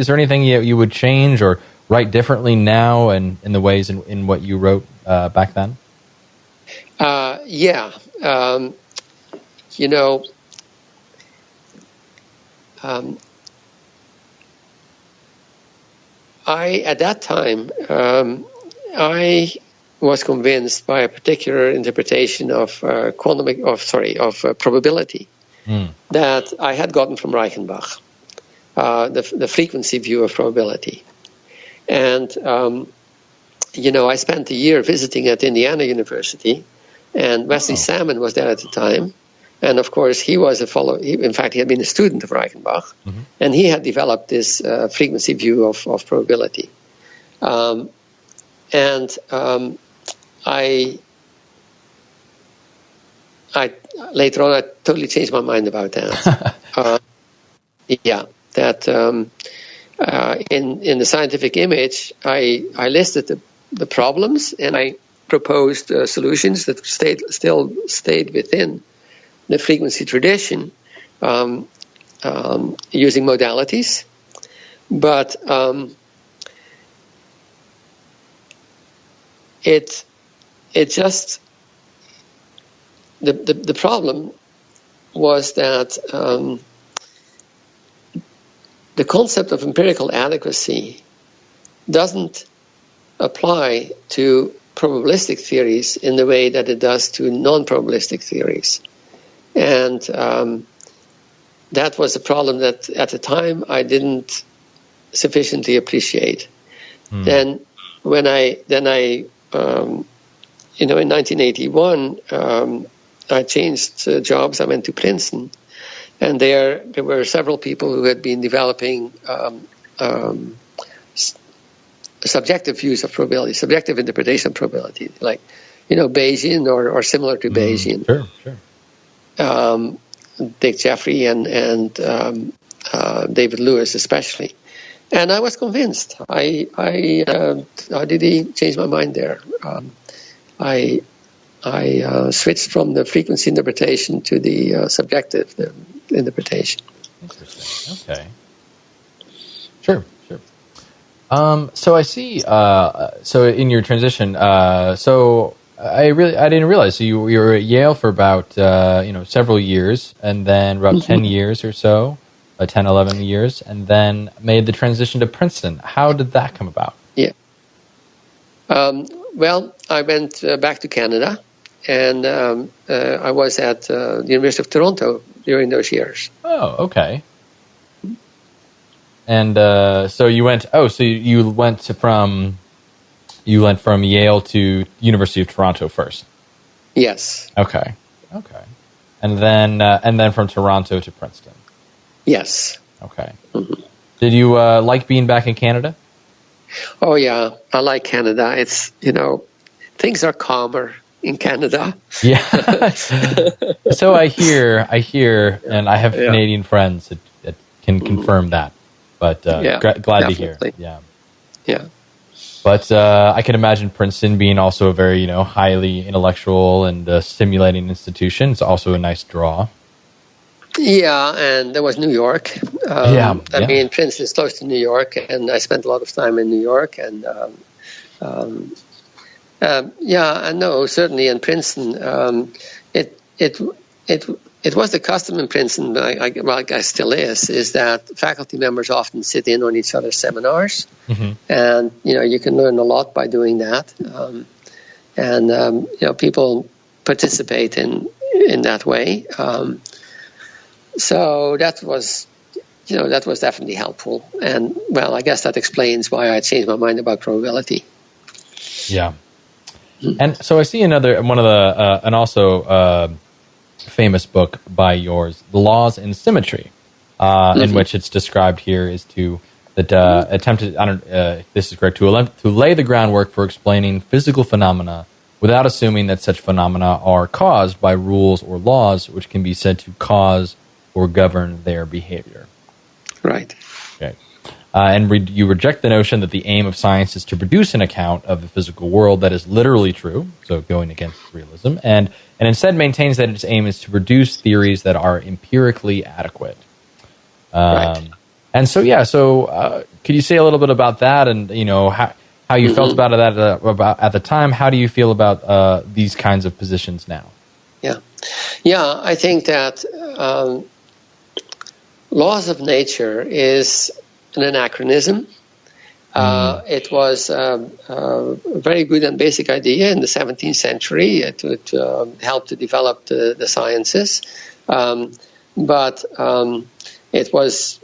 there anything you would change or write differently now and in the ways in what you wrote back then? Yeah. At that time, I was convinced by a particular interpretation of probability that I had gotten from Reichenbach, the frequency view of probability. And, I spent a year visiting at Indiana University, and Wesley Salmon was there at the time. And of course, he was in fact, he had been a student of Reichenbach, and he had developed this frequency view of probability. I later on, I totally changed my mind about that. In the scientific image, I listed the problems, and I proposed solutions that still stayed within the frequency tradition, using modalities, but it just the problem was that the concept of empirical adequacy doesn't apply to probabilistic theories in the way that it does to non-probabilistic theories. And that was a problem that at the time I didn't sufficiently appreciate. Then in 1981, I changed jobs. I went to Princeton, and there were several people who had been developing subjective views of probability, subjective interpretation of probability, like Bayesian or similar to Bayesian. Sure. Dick Jeffrey and David Lewis especially, and I was convinced. How did he change my mind there? I switched from the frequency interpretation to the subjective interpretation. Interesting. Okay. Sure. So I see. So in your transition, I didn't realize. So you were at Yale for about several years, and then about 10 years or so, 10, 11 years, and then made the transition to Princeton. How did that come about? Yeah. Well, I went back to Canada, and I was at the University of Toronto during those years. Oh, okay. And so you went. Oh, so you went from Yale to University of Toronto first. Yes. Okay. And then from Toronto to Princeton. Yes. Okay. Mm-hmm. Did you like being back in Canada? Oh yeah, I like Canada. It's things are calmer in Canada. Yeah. So I hear, and I have Canadian friends that can confirm that. But glad definitely. To hear. Yeah. But I can imagine Princeton being also a very highly intellectual and stimulating institution. It's also a nice draw. Yeah, and there was New York. I mean, Princeton is close to New York, and I spent a lot of time in New York. And I know certainly in Princeton, it was the custom in Princeton, I guess still is that faculty members often sit in on each other's seminars, and you can learn a lot by doing that, and people participate in that way. So that was definitely helpful, and I guess that explains why I changed my mind about probability. Yeah, and so I see one of the and also. Famous book by yours, The Laws in Symmetry, in which it's described here is attempted, I don't if this is correct, to lay the groundwork for explaining physical phenomena without assuming that such phenomena are caused by rules or laws which can be said to cause or govern their behavior. Right. Okay. And you reject the notion that the aim of science is to produce an account of the physical world that is literally true, so going against realism, and instead maintains that its aim is to produce theories that are empirically adequate. Right. And so, could you say a little bit about that, and how you felt about that about at the time? How do you feel about these kinds of positions now? Yeah. I think that laws of nature is an anachronism. It was a very good and basic idea in the 17th century. It would help to develop the sciences, but it was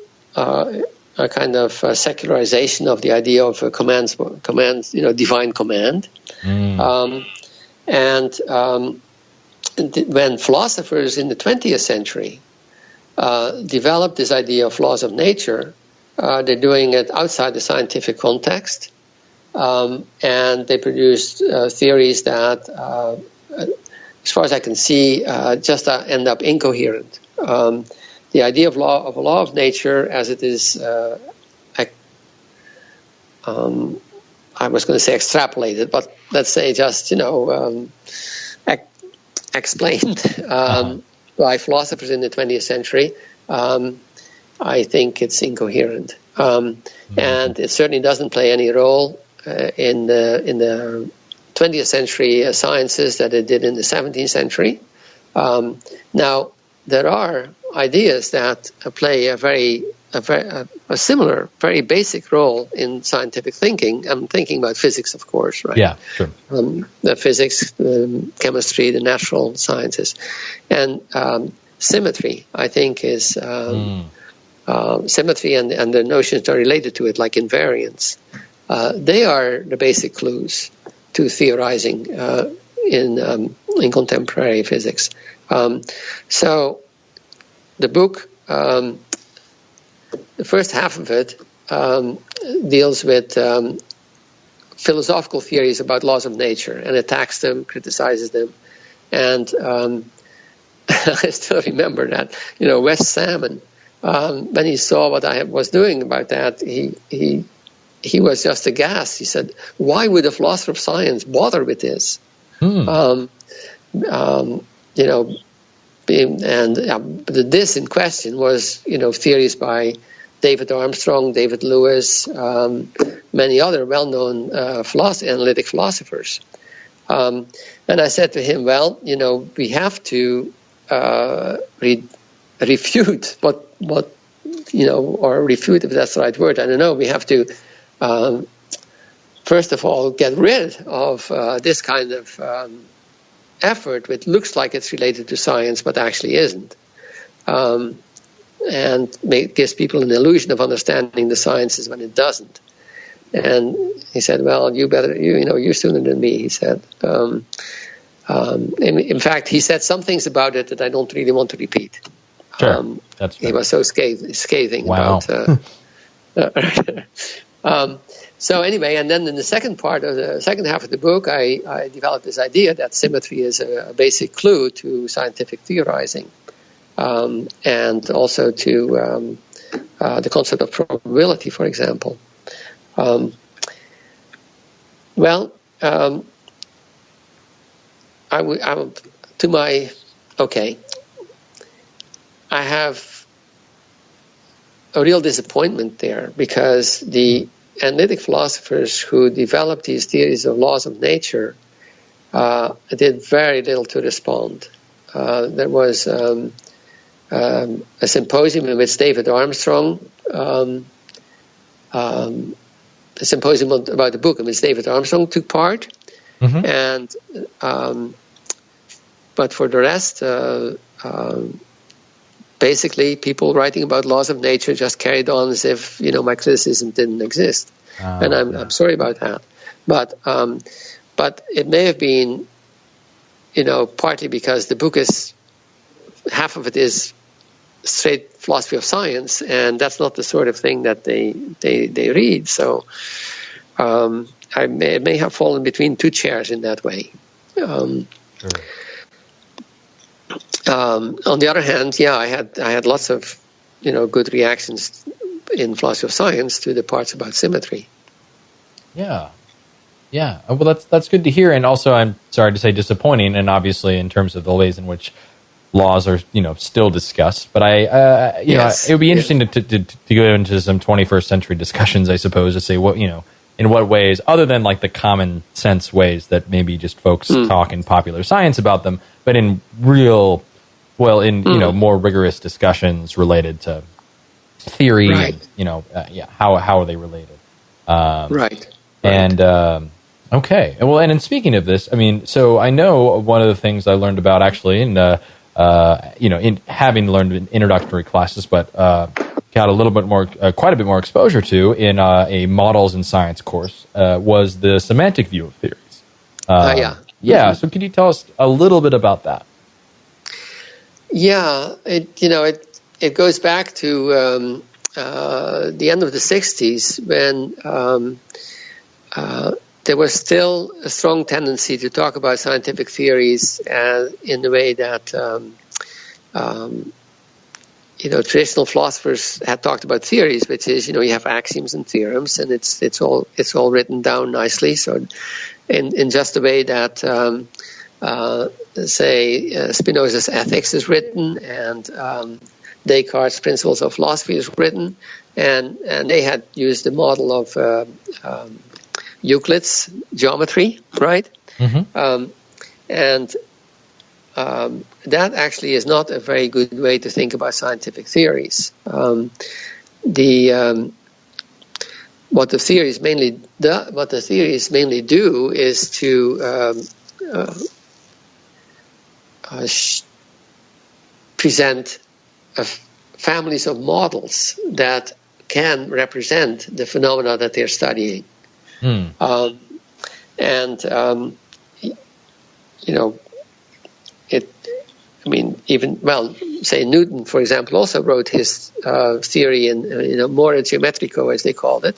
a kind of secularization of the idea of commands, divine command. When philosophers in the 20th century developed this idea of laws of nature, they're doing it outside the scientific context, and they produced theories that, as far as I can see, just end up incoherent. The idea of a law of nature, as it is, I was going to say extrapolated, but let's say just explained by philosophers in the 20th century. I think it's incoherent, and it certainly doesn't play any role in the 20th century sciences that it did in the 17th century. Now, there are ideas that play a similar, very basic role in scientific thinking. I'm thinking about physics, of course, right? Yeah, sure. The physics, chemistry, the natural sciences, and symmetry, I think, is symmetry and the notions that are related to it, like invariance. They are the basic clues to theorizing in contemporary physics. So the book, the first half of it deals with philosophical theories about laws of nature and attacks them, criticizes them. And I still remember that, Wes Salmon, when he saw what I was doing about that, he was just aghast. He said, "Why would a philosopher of science bother with this?" This in question was, theories by David Armstrong, David Lewis, many other well-known analytic philosophers. And I said to him, well, we have to refute or refute, if that's the right word, I don't know. We have to, first of all, get rid of this kind of effort, which looks like it's related to science, but actually isn't. And gives people an illusion of understanding the sciences when it doesn't. And he said, well, you're sooner than me, he said. In fact, he said some things about it that I don't really want to repeat. Sure. That's fair. He was so scathing wow. about so anyway, and then in the second half of the book, I developed this idea that symmetry is a basic clue to scientific theorizing, and also to the concept of probability, for example. I have a real disappointment there, because the analytic philosophers who developed these theories of laws of nature did very little to respond. There was a symposium in which David Armstrong, a symposium about the book in which David Armstrong took part, and but for the rest, basically, people writing about laws of nature just carried on as if, my criticism didn't exist. And I'm sorry about that. But it may have been, partly because the book is, half of it is straight philosophy of science, and that's not the sort of thing that they read. So it may have fallen between two chairs in that way. Sure. On the other hand, I had lots of good reactions in philosophy of science to the parts about symmetry. Yeah. Well, that's good to hear, and also I'm sorry to say disappointing, and obviously in terms of the ways in which laws are still discussed. But it would be interesting to go into some 21st century discussions, I suppose, to say what in what ways, other than like the common sense ways that maybe just folks talk in popular science about them, but in real, more rigorous discussions related to theory, right. And, how are they related? Right. And okay, well, and in speaking of this, I mean, so I know one of the things I learned about actually in in having learned in introductory classes, but got a little bit more, quite a bit more exposure to in a models in science course was the semantic view of theories. Yeah. So could you tell us a little bit about that? Yeah, it goes back to the end of the 60s when there was still a strong tendency to talk about scientific theories in the way that traditional philosophers had talked about theories, which is you have axioms and theorems, and it's all written down nicely. So in just the way that say Spinoza's Ethics is written and Descartes' Principles of Philosophy is written, and they had used the model of Euclid's geometry, right? Mm-hmm. That actually is not a very good way to think about scientific theories. What the theories mainly do is to present families of models that can represent the phenomena that they're studying. Say Newton, for example, also wrote his theory in more geometrico, as they called it.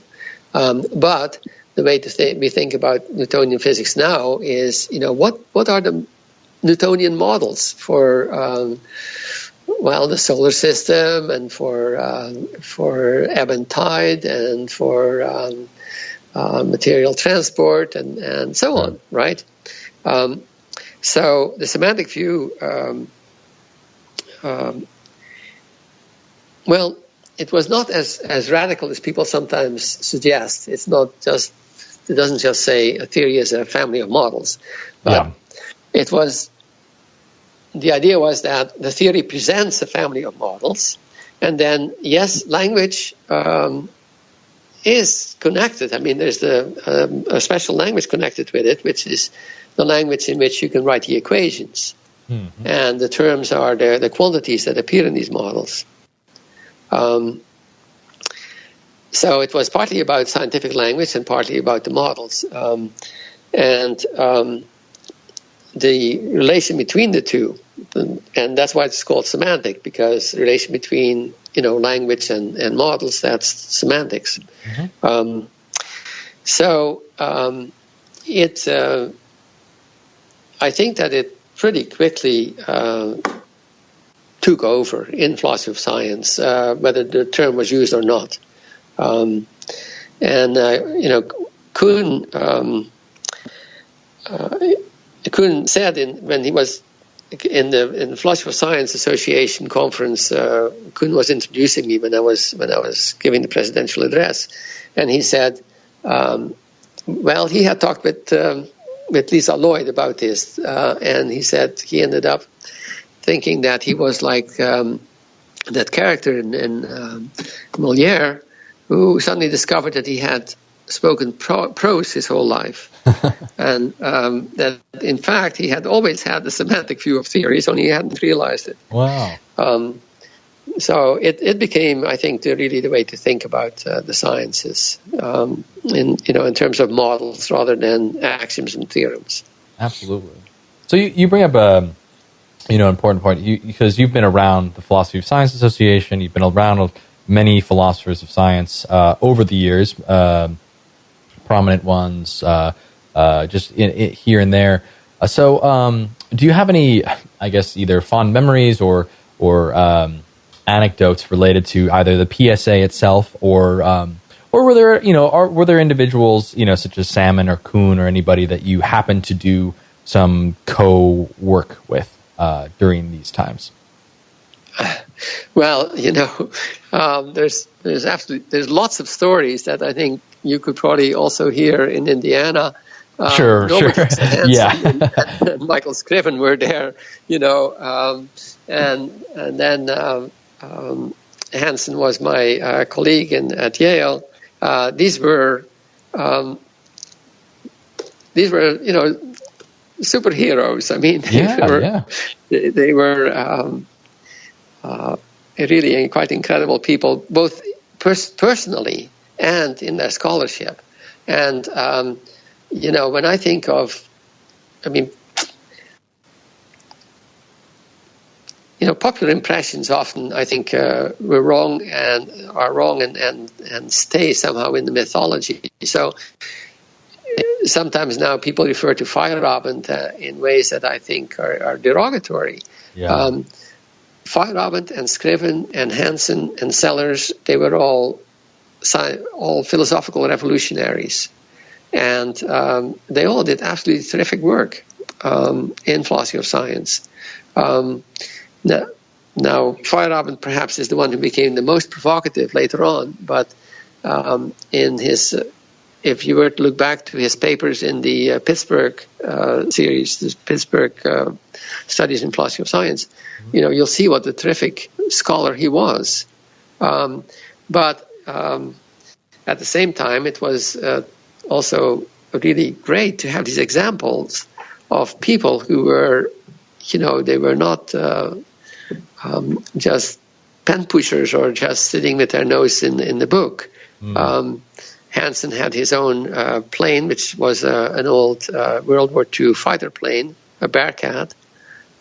But the way we think about Newtonian physics now is, what are the Newtonian models for the solar system and for ebb and tide and for material transport and so on, right? So the semantic view, it was not as radical as people sometimes suggest. It doesn't just say a theory is a family of models, but the idea was that the theory presents a family of models, and then language is connected. I mean, there's a special language connected with it, which is the language in which you can write the equations. Mm-hmm. And the terms are the quantities that appear in these models. So it was partly about scientific language and partly about the models. The relation between the two, and that's why it's called semantic, because the relation between language and models, that's semantics. Mm-hmm. I think that it pretty quickly took over in philosophy of science, whether the term was used or not. Kuhn said when he was in the Philosophy of Science Association conference, Kuhn was introducing me when I was giving the presidential address, and he said, he had talked with Lisa Lloyd about this, and he said he ended up thinking that he was like that character in Molière, who suddenly discovered that he had spoken prose his whole life, and that in fact he had always had the semantic view of theories, only he hadn't realized it. Wow. So it became, I think, really the way to think about the sciences, in terms of models rather than axioms and theorems. Absolutely. So you bring up an important point, because you've been around the Philosophy of Science Association, you've been around many philosophers of science over the years, prominent ones, just here and there. So, do you have any, I guess, either fond memories or anecdotes related to either the PSA itself or were there, were there individuals, such as Salmon or Kuhn or anybody that you happened to do some co-work with during these times? Well, there's lots of stories that I think you could probably also hear in Indiana. Sure. Yeah. and Michael Scriven were there, and then Hansen was my colleague at Yale. These were superheroes. I mean, they were really quite incredible people, both personally and in their scholarship. And when I think of, popular impressions often, I think, are wrong and stay somehow in the mythology. So sometimes now people refer to Feyerabend in ways that I think are derogatory. Yeah. Feyerabend and Scriven and Hansen and Sellers, they were all philosophical revolutionaries. And they all did absolutely terrific work in philosophy of science. Now, Feyerabend perhaps is the one who became the most provocative later on, but in his, if you were to look back to his papers in the Pittsburgh series, the Pittsburgh Studies in Philosophy of Science, you'll see what a terrific scholar he was. But at the same time, it was also really great to have these examples of people who were, they were not just pen pushers or just sitting with their nose in the book. Hansen had his own plane, which was an old World War II fighter plane, a Bearcat.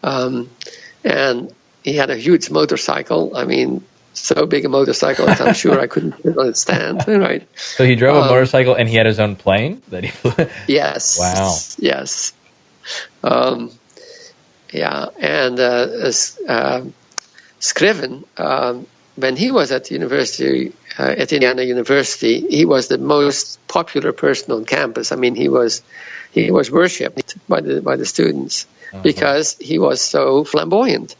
And he had a huge motorcycle. I mean, so big a motorcycle that I'm sure I couldn't put it on its stand. Right. So he drove a motorcycle and he had his own plane that he flew? Yes. Wow. Yes. And Scriven, when he was at university, at Indiana University, he was the most popular person on campus. I mean, he was worshipped by the students because he was so flamboyant.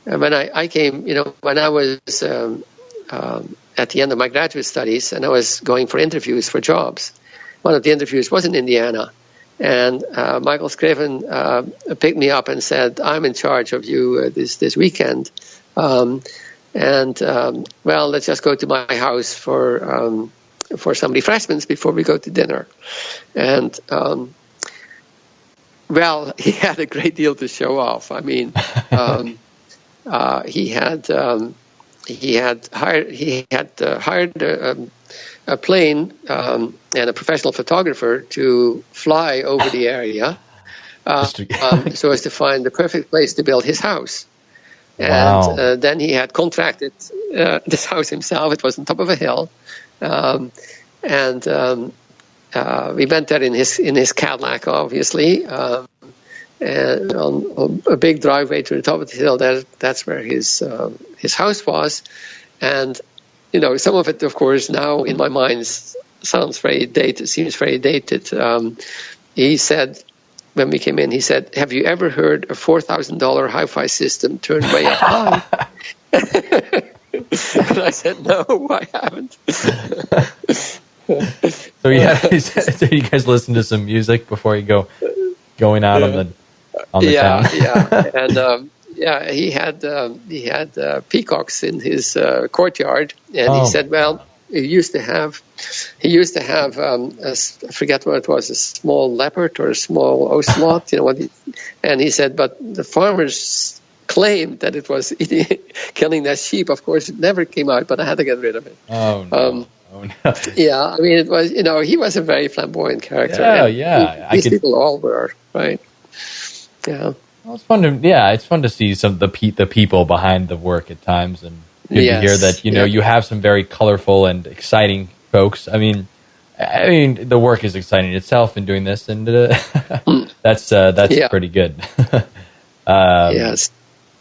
And when I came, when I was at the end of my graduate studies and I was going for interviews for jobs, one of the interviews was in Indiana. And Michael Scriven picked me up and said, "I'm in charge of you this weekend. Well, let's just go to my house for some refreshments before we go to dinner." And well, he had a great deal to show off. I mean, he had hired a plane and a professional photographer to fly over the area so as to find the perfect place to build his house. And then he had contracted this house himself. It was on top of a hill. We went there in his Cadillac, obviously, and on a big driveway to the top of the hill. That's where his house was. And some of it, of course, now in my mind sounds very dated, seems very dated. He said, when we came in, he said, "Have you ever heard a $4,000 hi-fi system turned way up high?" And I said, "No, I haven't." So you guys listen to some music before you going out on the town? And he had peacocks in his courtyard, and he said, "Well, he used to have I forget what it was, a small leopard or a small ocelot, and he said, but the farmers claimed that it was killing their sheep. Of course, it never came out, but I had to get rid of it." Oh no. Yeah, I mean, it was, he was a very flamboyant character. Yeah. These people all were, right? Yeah. Well, it's fun to see some of the people behind the work at times, and good to hear that you have some very colorful and exciting folks. I mean, I mean, the work is exciting itself in doing this, and that's pretty good. Yes.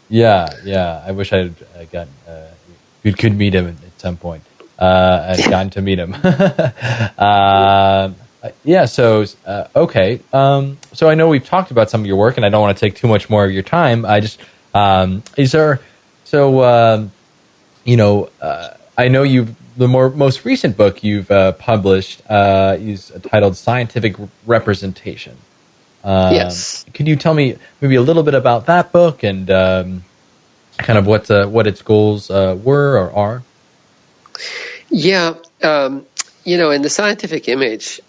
Yeah. I wish I'd gotten could meet him at some point. I'd gotten to meet him. Yeah. So okay. So I know we've talked about some of your work, and I don't want to take too much more of your time. I just is there so I know the most recent book you've published is titled Scientific Representation. Yes. Could you tell me maybe a little bit about that book and kind of what its goals were or are? Yeah. In the scientific image,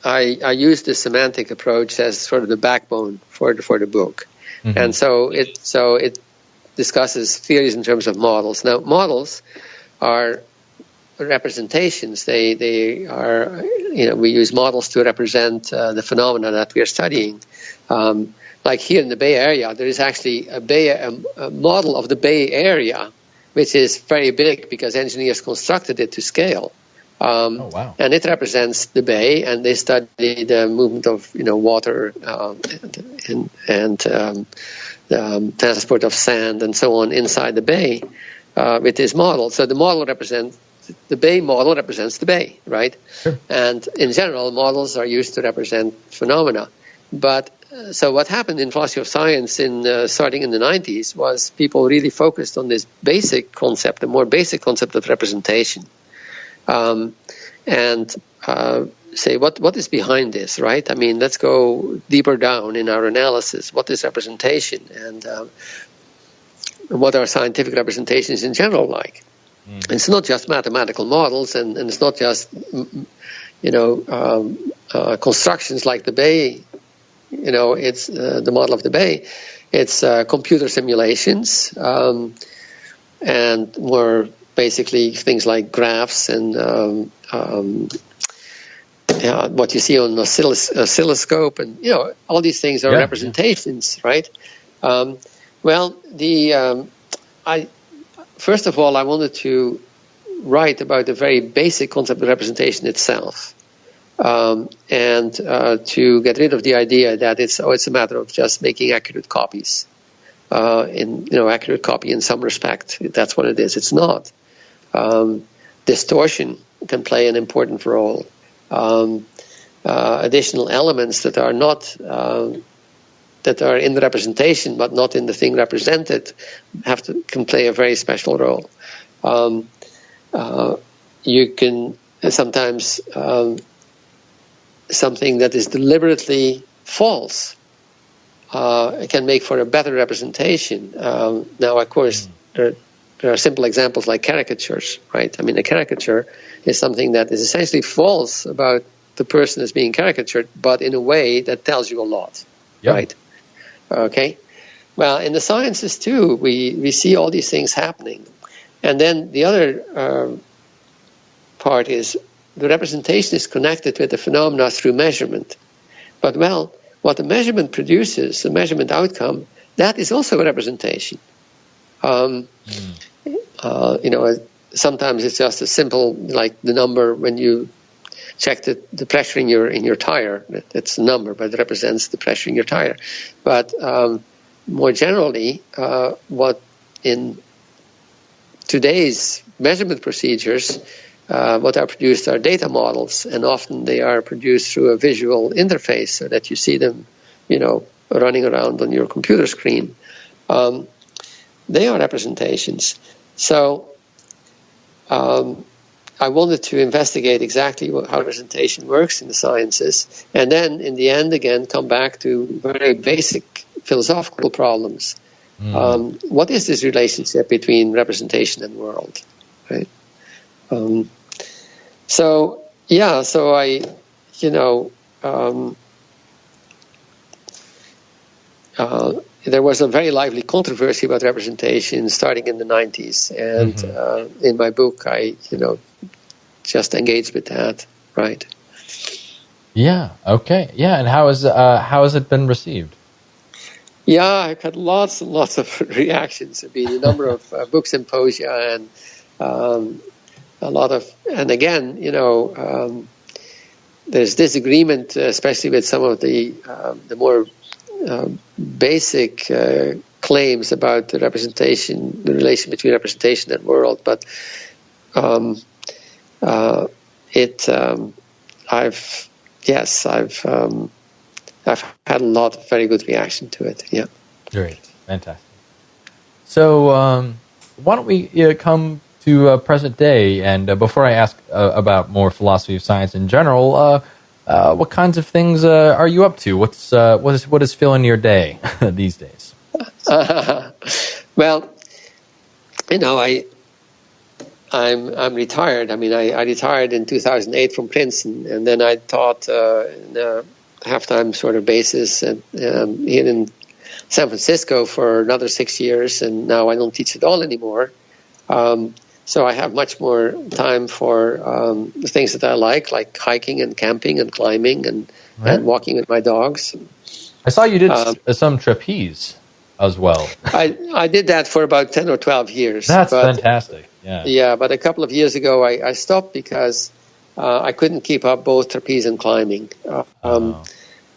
I use the semantic approach as sort of the backbone for the book, mm-hmm. and so it discusses theories in terms of models. Now, models are representations. They are, we use models to represent the phenomena that we are studying. Like here in the Bay Area, there is actually a model of the Bay Area, which is very big because engineers constructed it to scale. Oh, wow. And it represents the bay, and they study the movement of water and transport of sand and so on inside the bay with this model. So the model represents the bay. Model represents the bay, right? Sure. And in general, models are used to represent phenomena. But so what happened in philosophy of science starting in the 90s was people really focused on this basic concept, the more basic concept of representation. And say what is behind this, right? I mean, let's go deeper down in our analysis. What is representation, and what are scientific representations in general like? Mm. It's not just mathematical models, and it's not just constructions like the bay. It's the model of the bay. It's computer simulations and more. Basically, things like graphs and what you see on the oscilloscope, and all these things are representations, right? First of all, I wanted to write about the very basic concept of representation itself, and to get rid of the idea that it's a matter of just making accurate copies. Accurate copy in some respect. That's what it is. It's not. Distortion can play an important role. Additional elements that are not that are in the representation but not in the thing represented can play a very special role. You can sometimes something that is deliberately false can make for a better representation. Now, of course, there are simple examples like caricatures, right? I mean, a caricature is something that is essentially false about the person that's being caricatured, but in a way that tells you a lot, right? Okay. Well, in the sciences too, we see all these things happening, and then the other part is the representation is connected with the phenomena through measurement, but what the measurement produces, the measurement outcome, that is also a representation. Sometimes it's just a simple, like the number when you check the pressure in your tire. It's a number, but it represents the pressure in your tire. But more generally, what in today's measurement procedures, what are produced are data models, and often they are produced through a visual interface so that you see them, running around on your computer screen. They are representations. So I wanted to investigate exactly how representation works in the sciences, and then in the end, again, come back to very basic philosophical problems. What is this relationship between representation and world, right? So I, there was a very lively controversy about representation starting in the 90s, and in my book, I, just engaged with that, right? Yeah. Okay. Yeah. And how has it been received? Yeah, I've had lots and lots of reactions. I've been a number of book symposia and and again, there's disagreement, especially with some of the more basic claims about the relation between representation and world. But I've had a lot of very good reaction to it. Yeah. Great, fantastic. So why don't we come to present day? And before I ask about more philosophy of science in general, what kinds of things are you up to? What is filling your day these days? Well, I'm retired. I mean, I retired in 2008 from Princeton, and then I taught in a half-time sort of basis here in San Francisco for another 6 years, and now I don't teach at all anymore. So I have much more time for the things that I like hiking and camping and climbing and walking with my dogs. I saw you did some trapeze as well. I did that for about 10 or 12 years. That's fantastic. Yeah. Yeah, but a couple of years ago I stopped because I couldn't keep up both trapeze and climbing.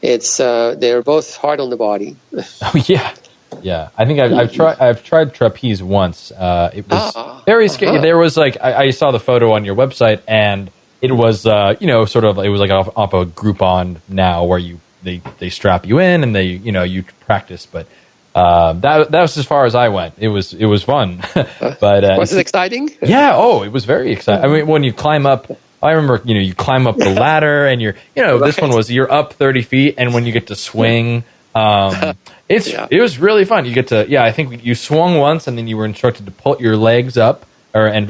They're both hard on the body. Oh yeah. Yeah, I think I've tried trapeze once. It was very scary. There was I saw the photo on your website, and it was sort of, it was like off a Groupon now where they strap you in and you practice. But that was as far as I went. It was fun. But was it exciting? Yeah. Oh, it was very exciting. I mean, when you climb up. I remember, you climb up the ladder, and this one was you're up 30 feet, and when you get to swing. It was really fun. You get to, I think you swung once, and then you were instructed to pull your legs up and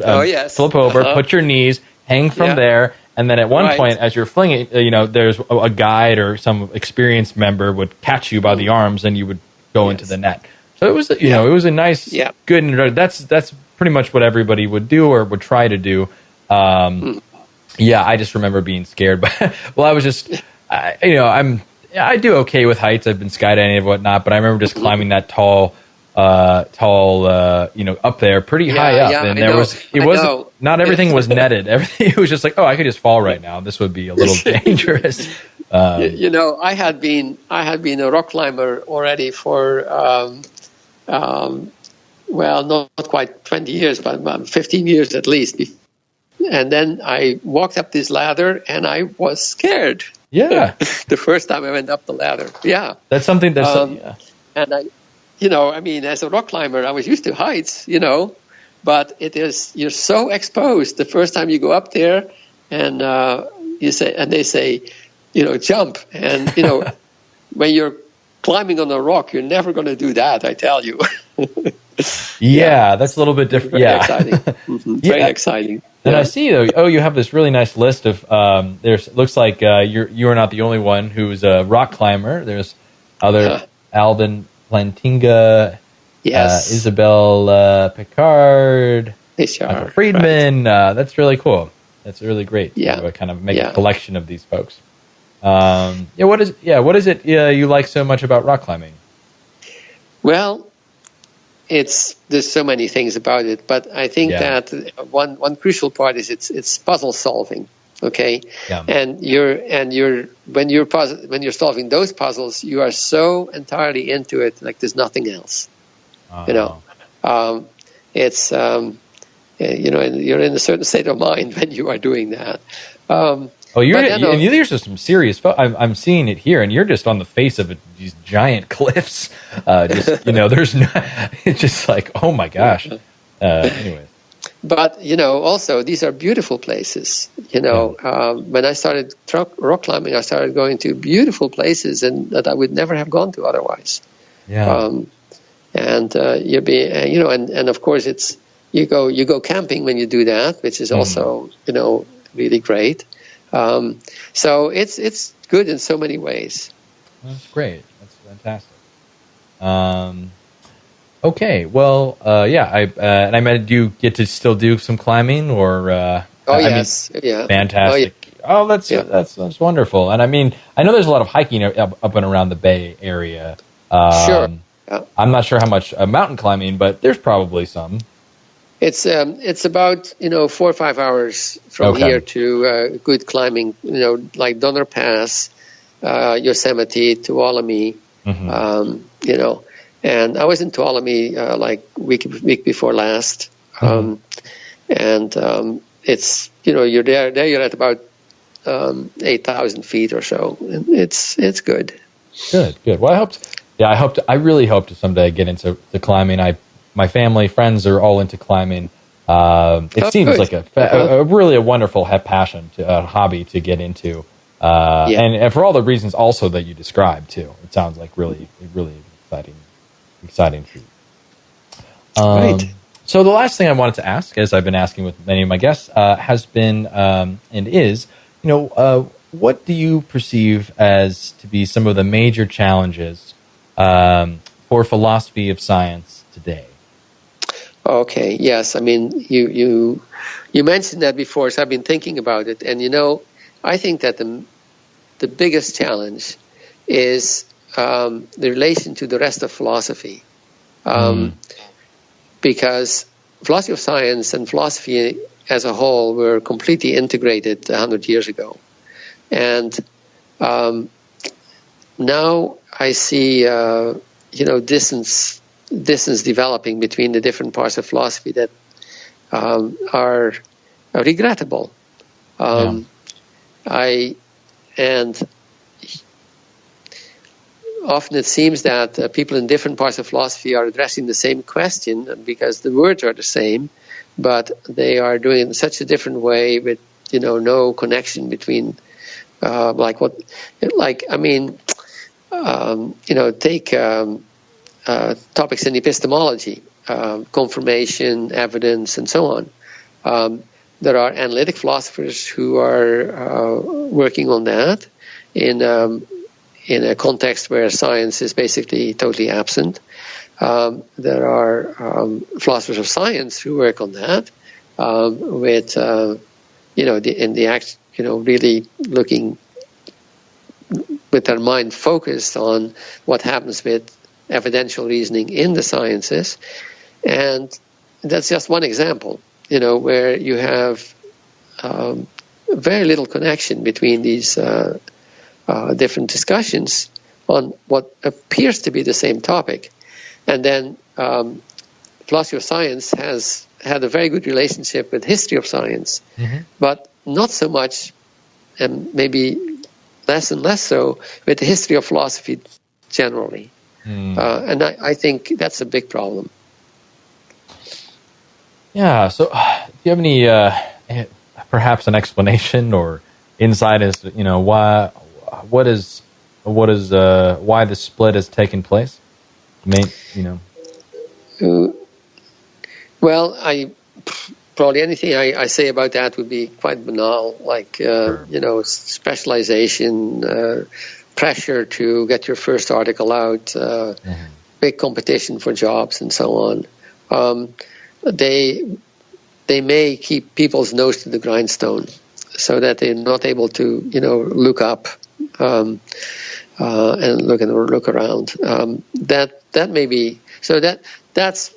flip over, put your knees, hang from there, and then at one point, as you're flinging, there's a guide or some experienced member would catch you by the arms, and you would go into the net. So it was, it was a nice, good introduction. That's pretty much what everybody would do or would try to do. I just remember being scared, but I was just, I do okay with heights. I've been skydiving and whatnot, but I remember just climbing that tall, up there pretty high up. And not everything was netted. Everything, it was just like, I could just fall right now. This would be a little dangerous. I had been a rock climber already for, not quite 20 years, but 15 years at least. And then I walked up this ladder, and I was scared. Yeah. The first time I went up the ladder. Yeah. That's something that's... And as a rock climber, I was used to heights, but you're so exposed the first time you go up there, and they say, jump. And, when you're climbing on a rock, you're never going to do that, I tell you. That's a little bit different. Very exciting. Very exciting. And I see, you have this really nice list of, looks like you are not the only one who's a rock climber. There's other Alvin Plantinga, Isabel Picard, Michael Friedman. Right. That's really cool. That's really great to kind of make a collection of these folks. What is it you like so much about rock climbing? Well, there's so many things about it, but I think that one crucial part is it's puzzle solving. Okay, and when you're solving those puzzles, you are so entirely into it, like there's nothing else. It's and you're in a certain state of mind when you are doing that. There's just some serious. I'm seeing it here, and you're just on the face of these giant cliffs. There's no. It's just like, oh my gosh. Anyway. But also these are beautiful places. When I started rock climbing, I started going to beautiful places, and that I would never have gone to otherwise. Yeah. And of course you go camping when you do that, which is also really great. So it's good in so many ways. That's great. That's fantastic. Okay. Well, and I meant, do you get to still do some climbing or? Yes. Fantastic. Oh, that's wonderful. And I mean, I know there's a lot of hiking up and around the Bay Area. Sure. I'm not sure how much mountain climbing, but there's probably some. It's about 4 or 5 hours from here to good climbing. Like Donner Pass, Yosemite, Tuolumne. And I was in Tuolumne like week before last, and it's you're there you're at about 8,000 feet or so, and it's good. Good. Well, I really hope to someday get into the climbing. My family, friends are all into climbing. It seems like a really wonderful passion, a hobby to get into, and for all the reasons also that you described too. It sounds like really exciting for you. Right. So the last thing I wanted to ask, as I've been asking with many of my guests, has been and is, what do you perceive as to be some of the major challenges for philosophy of science today? Okay. Yes. I mean, you mentioned that before, so I've been thinking about it, and I think that the biggest challenge is the relation to the rest of philosophy, because philosophy of science and philosophy as a whole were completely integrated 100 years ago, and now I see distance developing between the different parts of philosophy that are regrettable. Often it seems that people in different parts of philosophy are addressing the same question because the words are the same, but they are doing it in such a different way with no connection between take topics in epistemology, confirmation, evidence, and so on. There are analytic philosophers who are working on that in a context where science is basically totally absent. There are philosophers of science who work on that with really looking with their mind focused on what happens with evidential reasoning in the sciences. And that's just one example, where you have very little connection between these different discussions on what appears to be the same topic. And then philosophy of science has had a very good relationship with history of science, but not so much, and maybe less and less so, with the history of philosophy generally. And I think that's a big problem. Yeah. So, do you have any, perhaps, an explanation or insight as to why the split has taken place? Well, probably anything I say about that would be quite banal, like specialization. Pressure to get your first article out, big competition for jobs, and so on. They may keep people's nose to the grindstone, so that they're not able to, look up and look around. That may be so. That's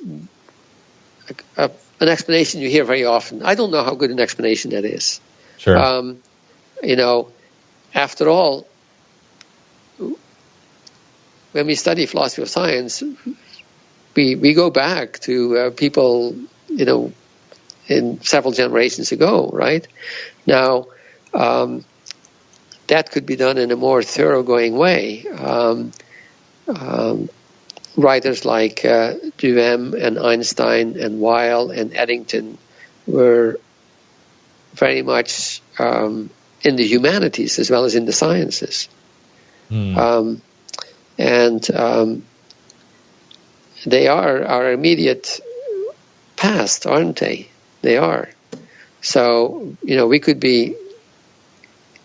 an explanation you hear very often. I don't know how good an explanation that is. Sure. After all, when we study philosophy of science, we go back to people, in several generations ago, right? Now, that could be done in a more thoroughgoing way. Writers like Duhem and Einstein and Weil and Eddington were very much in the humanities as well as in the sciences. And they are our immediate past, aren't they? They are. So, we could be,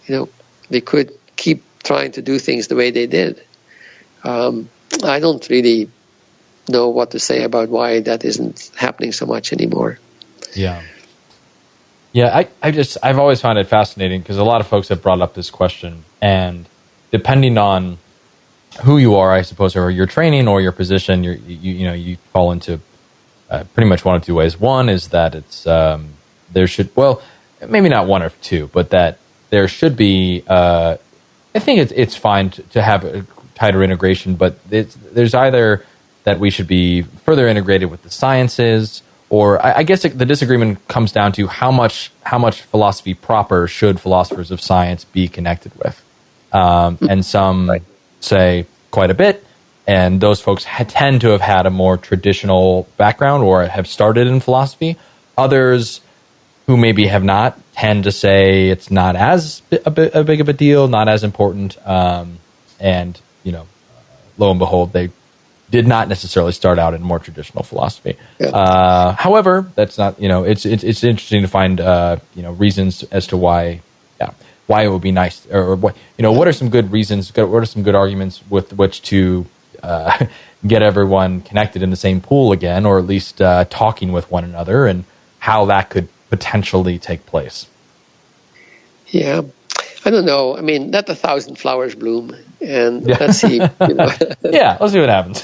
they could keep trying to do things the way they did. I don't really know what to say about why that isn't happening so much anymore. Yeah. Yeah, I've always found it fascinating because a lot of folks have brought up this question, and depending on who you are, I suppose, or your training or your position, you fall into pretty much one of two ways. One is that it's there should, well, maybe not one or two, but that there should be. I think it's fine to have a tighter integration, but there's either that we should be further integrated with the sciences, or I guess the disagreement comes down to how much philosophy proper should philosophers of science be connected with, and some say quite a bit. And those folks tend to have had a more traditional background or have started in philosophy. Others who maybe have not tend to say it's not as big of a deal, not as important. And, lo and behold, they did not necessarily start out in more traditional philosophy. Yeah. However, that's not, it's interesting to find, reasons as to why it would be nice, or what are some good reasons, what are some good arguments with which to get everyone connected in the same pool again, or at least talking with one another, and how that could potentially take place. Yeah, I don't know. I mean, let 1,000 flowers bloom, and let's see. Yeah, let's see what happens.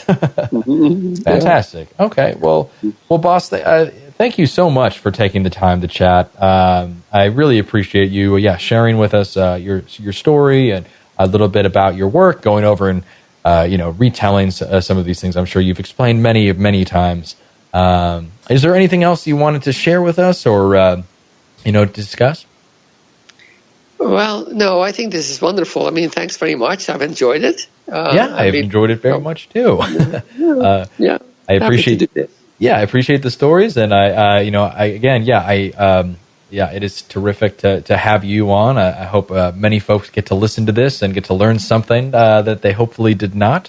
Fantastic. Okay, well, Bas, thank you so much for taking the time to chat. I really appreciate you, sharing with us your story and a little bit about your work, going over and retelling some of these things. I'm sure you've explained many times. Is there anything else you wanted to share with us or, discuss? Well, no, I think this is wonderful. I mean, thanks very much. I've enjoyed it. I've enjoyed it very much too. I appreciate it. Yeah, I appreciate the stories, and it is terrific to have you on. I hope many folks get to listen to this and get to learn something that they hopefully did not.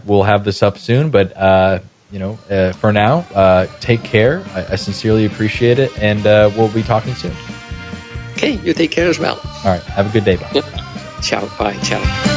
We'll have this up soon. But for now, take care. I sincerely appreciate it, and we'll be talking soon. Okay, you take care as well. All right, have a good day. Bye. Ciao. Bye. Ciao.